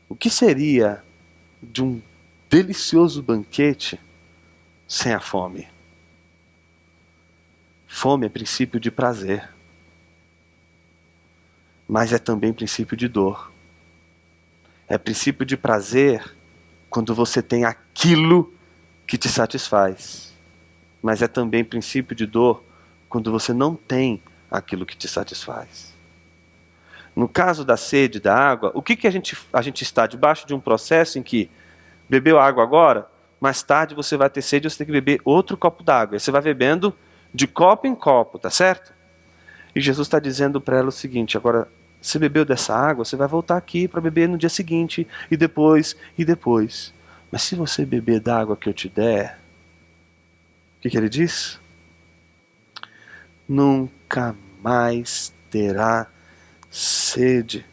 O que seria de um delicioso banquete sem a fome? Fome é princípio de prazer, mas é também princípio de dor. É princípio de prazer quando você tem aquilo que te satisfaz, mas é também princípio de dor quando você não tem aquilo que te satisfaz. No caso da sede, da água, o que a gente está debaixo de um processo em que bebeu água agora, mais tarde você vai ter sede e você tem que beber outro copo d'água. E você vai bebendo de copo em copo, tá certo? E Jesus está dizendo para ela o seguinte: agora, você bebeu dessa água, você vai voltar aqui para beber no dia seguinte, e depois, e depois. Mas se você beber da água que eu te der, o que ele diz? Nunca mais terá sede.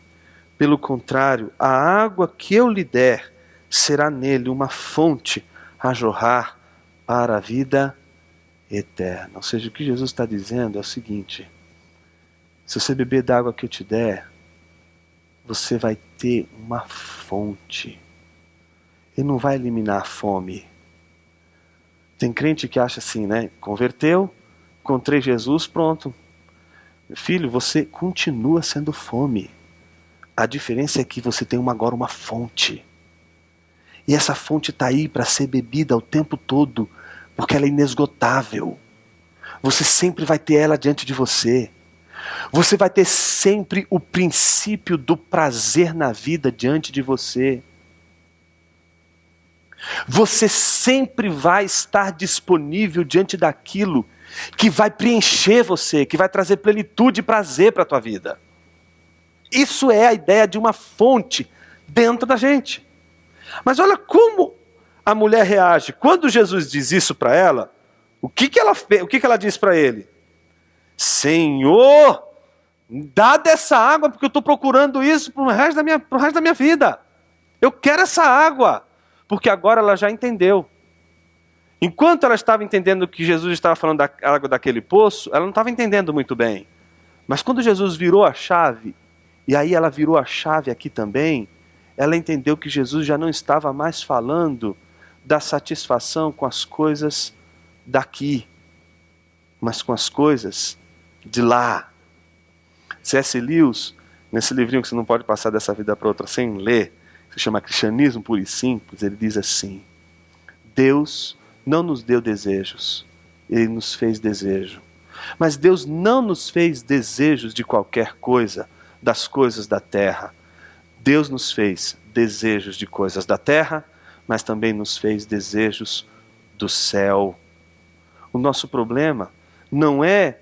Pelo contrário, a água que eu lhe der será nele uma fonte a jorrar para a vida eterna. Ou seja, o que Jesus está dizendo é o seguinte: se você beber da água que eu te der, você vai ter uma fonte. Ele não vai eliminar a fome. Tem crente que acha assim, né? Converteu, encontrei Jesus, pronto. Filho, você continua sendo fome. A diferença é que você tem agora uma fonte. E essa fonte está aí para ser bebida o tempo todo, porque ela é inesgotável. Você sempre vai ter ela diante de você. Você vai ter sempre o princípio do prazer na vida diante de você. Você sempre vai estar disponível diante daquilo que vai preencher você, que vai trazer plenitude e prazer para a tua vida. Isso é a ideia de uma fonte dentro da gente. Mas olha como a mulher reage. Quando Jesus diz isso para ela, o que ela diz para ele? Senhor, dá dessa água, porque eu estou procurando isso pro resto da minha vida. Eu quero essa água. Porque agora ela já entendeu. Enquanto ela estava entendendo que Jesus estava falando da água daquele poço, ela não estava entendendo muito bem. Mas quando Jesus virou a chave, e aí ela virou a chave aqui também, ela entendeu que Jesus já não estava mais falando da satisfação com as coisas daqui, mas com as coisas de lá. C.S. Lewis, nesse livrinho que você não pode passar dessa vida para outra sem ler, se chama Cristianismo Puro e Simples, ele diz assim: Deus não nos deu desejos, Ele nos fez desejo. Mas Deus não nos fez desejos de qualquer coisa, das coisas da terra. Deus nos fez desejos de coisas da terra, mas também nos fez desejos do céu. O nosso problema não é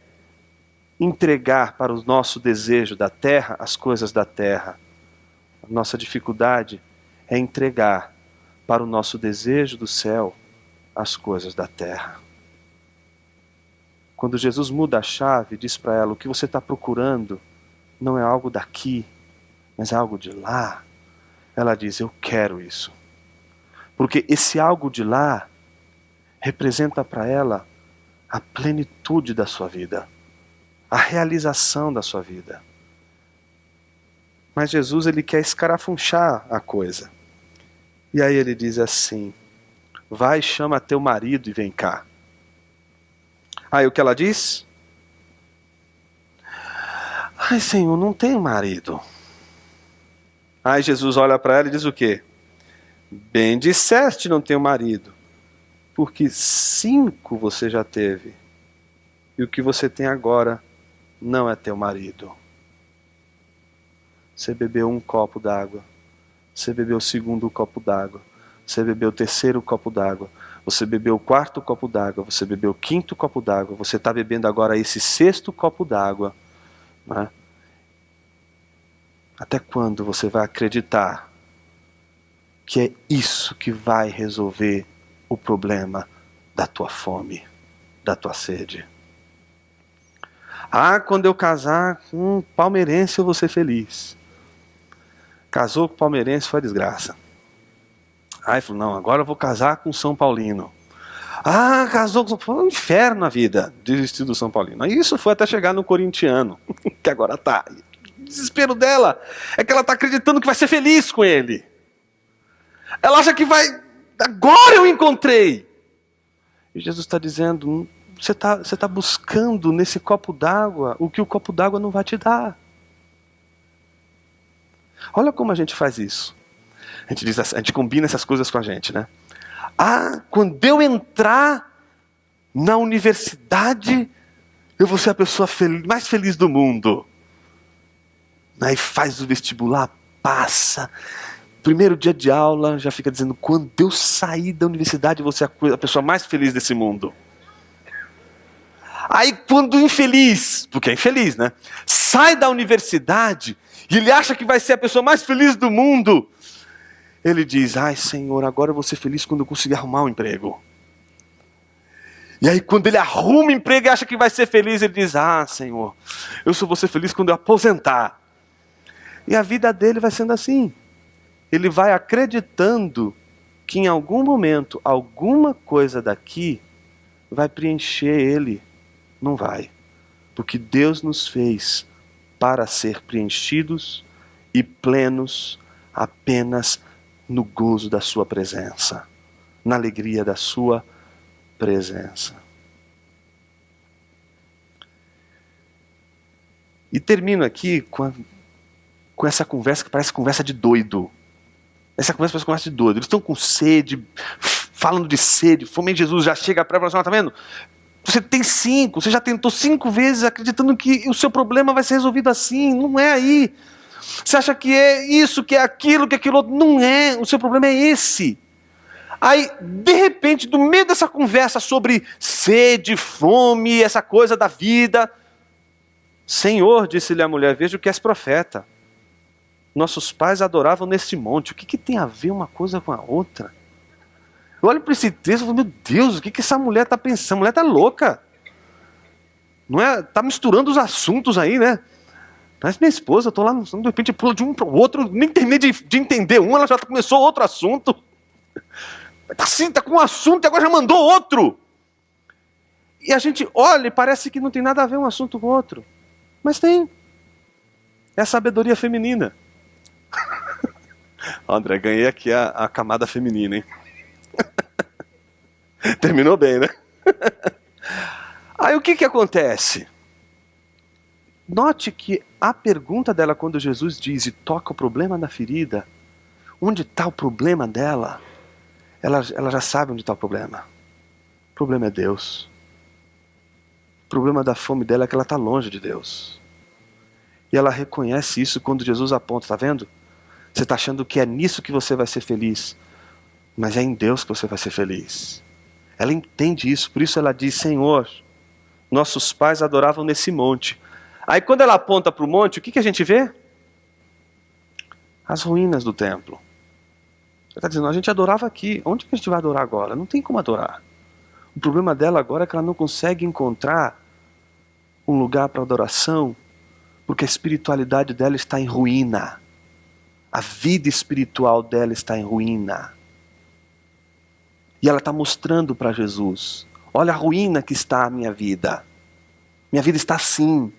entregar para o nosso desejo da terra as coisas da terra. A nossa dificuldade é entregar para o nosso desejo do céu as coisas da terra. Quando Jesus muda a chave, diz para ela: o que você está procurando não é algo daqui, mas é algo de lá. Ela diz: eu quero isso. Porque esse algo de lá representa para ela a plenitude da sua vida, a realização da sua vida. Mas Jesus, ele quer escarafunchar a coisa. E aí ele diz assim: vai, chama teu marido e vem cá. Aí o que ela diz? Ai, Senhor, não tenho marido. Aí Jesus olha para ela e diz o quê? Bem disseste, não tenho marido, porque 5 você já teve, e o que você tem agora não é teu marido. Você bebeu 1 copo d'água, você bebeu o 2º copo d'água, você bebeu o 3º copo d'água, você bebeu o 4º copo d'água, você bebeu o 5º copo d'água, você está bebendo agora esse 6º copo d'água, né? Até quando você vai acreditar que é isso que vai resolver o problema da tua fome, da tua sede? Ah, quando eu casar com um palmeirense eu vou ser feliz. Casou com palmeirense foi desgraça. Aí falou, não, agora eu vou casar com São Paulino. Ah, casou com... Foi um inferno na vida, desistir do São Paulino. Aí isso foi até chegar no corintiano, que agora tá. O desespero dela é que ela está acreditando que vai ser feliz com ele. Ela acha que vai... Agora eu encontrei. E Jesus está dizendo, você tá buscando nesse copo d'água o que o copo d'água não vai te dar. Olha como a gente faz isso. A gente combina essas coisas com a gente, né? Ah, quando eu entrar na universidade, eu vou ser a pessoa mais feliz do mundo. Aí faz o vestibular, passa. Primeiro dia de aula, já fica dizendo, quando eu sair da universidade, eu vou ser a pessoa mais feliz desse mundo. Aí quando o infeliz, porque é infeliz, né? Sai da universidade e ele acha que vai ser a pessoa mais feliz do mundo. Ele diz, ai Senhor, agora eu vou ser feliz quando eu conseguir arrumar um emprego. E aí quando ele arruma um emprego e acha que vai ser feliz, ele diz, ah Senhor, eu só vou ser feliz quando eu aposentar. E a vida dele vai sendo assim. Ele vai acreditando que em algum momento, alguma coisa daqui vai preencher ele. Não vai. Porque Deus nos fez para ser preenchidos e plenos apenas no gozo da sua presença, na alegria da sua presença. E termino aqui com essa conversa que parece conversa de doido. Essa conversa parece conversa de doido. Eles estão com sede, falando de sede, fome em Jesus, já chega para a tá vendo? Você tem 5, você já tentou 5 vezes acreditando que o seu problema vai ser resolvido assim, não é aí. Você acha que é isso, que é aquilo, que é aquilo outro. Não é, o seu problema é esse. Aí, de repente, no meio dessa conversa sobre sede, fome, essa coisa da vida, Senhor, disse-lhe a mulher, vejo que és profeta. Nossos pais adoravam neste monte. O que tem a ver uma coisa com a outra? Eu olho para esse texto e falo, meu Deus, o que essa mulher está pensando? A mulher está louca. Não é? Está misturando os assuntos aí, né? Mas minha esposa, eu estou lá, de repente pula de um para o outro, nem terminei de entender um, ela já começou outro assunto. Está assim, está com um assunto e agora já mandou outro. E a gente olha e parece que não tem nada a ver um assunto com o outro. Mas tem. É a sabedoria feminina. André, ganhei aqui a camada feminina, hein? Terminou bem, né? Aí o que acontece? Note que a pergunta dela quando Jesus diz e toca o problema na ferida, onde está o problema dela? Ela já sabe onde está o problema. O problema é Deus. O problema da fome dela é que ela está longe de Deus. E ela reconhece isso quando Jesus aponta, está vendo? Você está achando que é nisso que você vai ser feliz, mas é em Deus que você vai ser feliz. Ela entende isso, por isso ela diz, Senhor, nossos pais adoravam nesse monte. Aí quando ela aponta para o monte, o que a gente vê? As ruínas do templo. Ela está dizendo, a gente adorava aqui, onde que a gente vai adorar agora? Não tem como adorar. O problema dela agora é que ela não consegue encontrar um lugar para adoração, porque a espiritualidade dela está em ruína. A vida espiritual dela está em ruína. E ela está mostrando para Jesus, olha a ruína que está a minha vida. Minha vida está assim.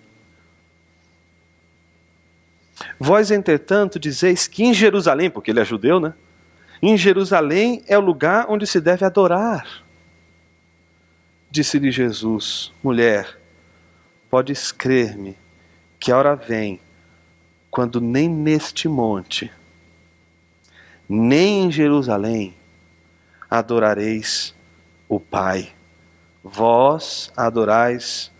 Vós, entretanto, dizeis que em Jerusalém, porque ele é judeu, né? Em Jerusalém é o lugar onde se deve adorar. Disse-lhe Jesus, mulher, podes crer-me que a hora vem, quando nem neste monte, nem em Jerusalém, adorareis o Pai. Vós adorais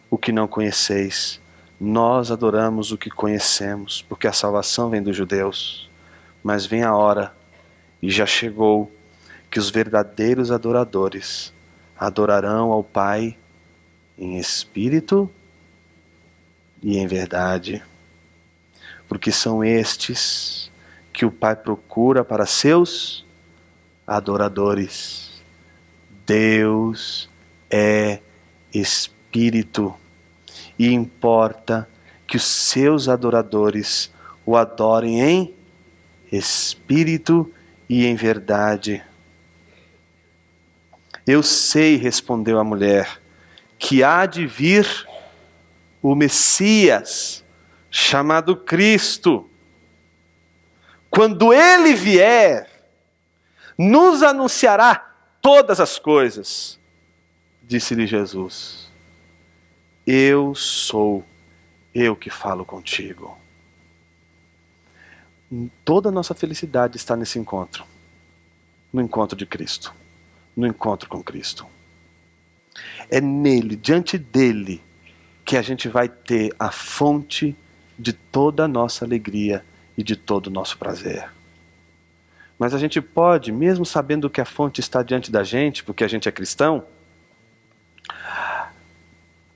o que não conheceis. Nós adoramos o que conhecemos, porque a salvação vem dos judeus. Mas vem a hora, e já chegou, que os verdadeiros adoradores adorarão ao Pai em espírito e em verdade. porque são estes que o Pai procura para seus adoradores. Deus é Espírito e importa que os seus adoradores o adorem em espírito e em verdade. Eu sei, respondeu a mulher, que há de vir o Messias, chamado Cristo. Quando ele vier, nos anunciará todas as coisas. Disse-lhe Jesus: eu sou eu que falo contigo. Toda a nossa felicidade está nesse encontro. No encontro de Cristo. No encontro com Cristo. É nele, diante dele, que a gente vai ter a fonte de toda a nossa alegria e de todo o nosso prazer. Mas a gente pode, mesmo sabendo que a fonte está diante da gente, porque a gente é cristão,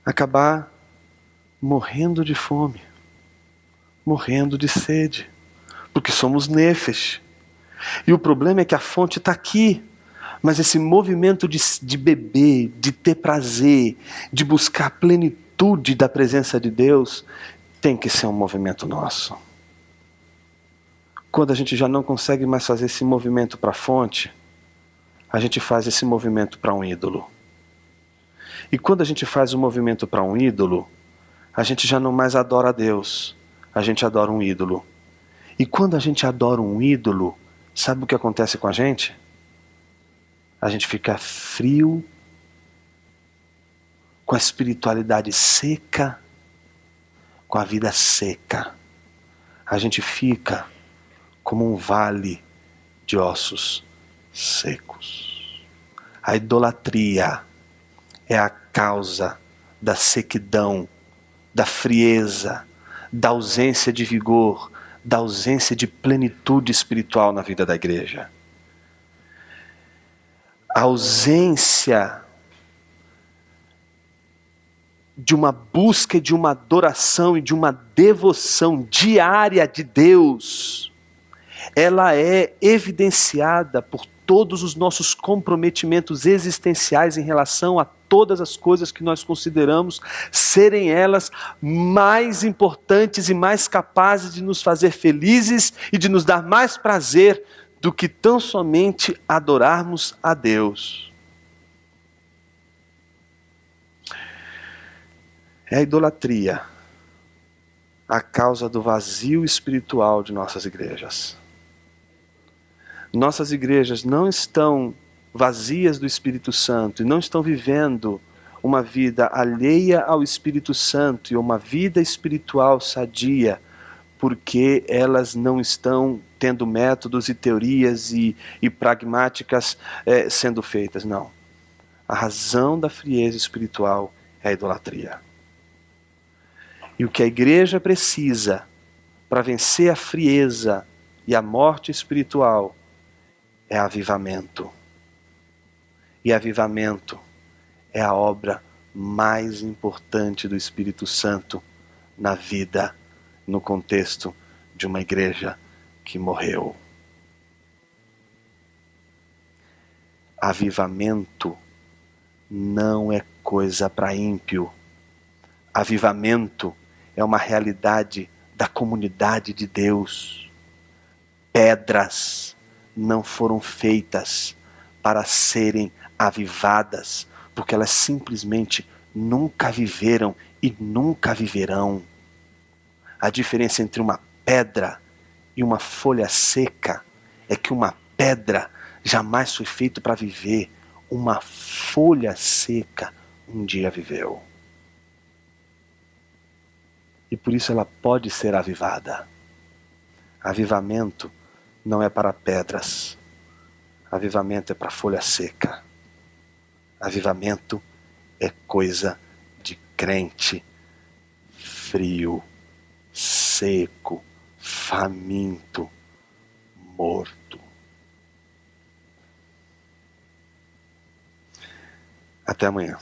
acabar morrendo de fome, morrendo de sede, porque somos nefesh. E o problema é que a fonte está aqui, mas esse movimento de beber, de ter prazer, de buscar a plenitude da presença de Deus, tem que ser um movimento nosso. Quando a gente já não consegue mais fazer esse movimento para a fonte, a gente faz esse movimento para um ídolo. E quando a gente faz o movimento para um ídolo, a gente já não mais adora a Deus, a gente adora um ídolo. E quando a gente adora um ídolo, sabe o que acontece com a gente? A gente fica frio, com a espiritualidade seca, com a vida seca. A gente fica como um vale de ossos secos. A idolatria é a causa da sequidão, da frieza, da ausência de vigor, da ausência de plenitude espiritual na vida da igreja. A ausência de uma busca, de uma adoração e de uma devoção diária de Deus, ela é evidenciada por todos os nossos comprometimentos existenciais em relação a todas as coisas que nós consideramos serem elas mais importantes e mais capazes de nos fazer felizes e de nos dar mais prazer do que tão somente adorarmos a Deus. É a idolatria a causa do vazio espiritual de nossas igrejas. Nossas igrejas não estão vazias do Espírito Santo e não estão vivendo uma vida alheia ao Espírito Santo e uma vida espiritual sadia, porque elas não estão tendo métodos e teorias e pragmáticas sendo feitas. Não. A razão da frieza espiritual é a idolatria. E o que a igreja precisa para vencer a frieza e a morte espiritual é avivamento. E avivamento é a obra mais importante do Espírito Santo na vida, no contexto de uma igreja que morreu. Avivamento não é coisa para ímpio. Avivamento é uma realidade da comunidade de Deus. Pedras não foram feitas para serem avivadas, porque elas simplesmente nunca viveram e nunca viverão. A diferença entre uma pedra e uma folha seca é que uma pedra jamais foi feita para viver, uma folha seca um dia viveu. E por isso ela pode ser avivada. Avivamento não é para pedras. Avivamento é para folha seca. Avivamento é coisa de crente frio, seco, faminto, morto. Até amanhã.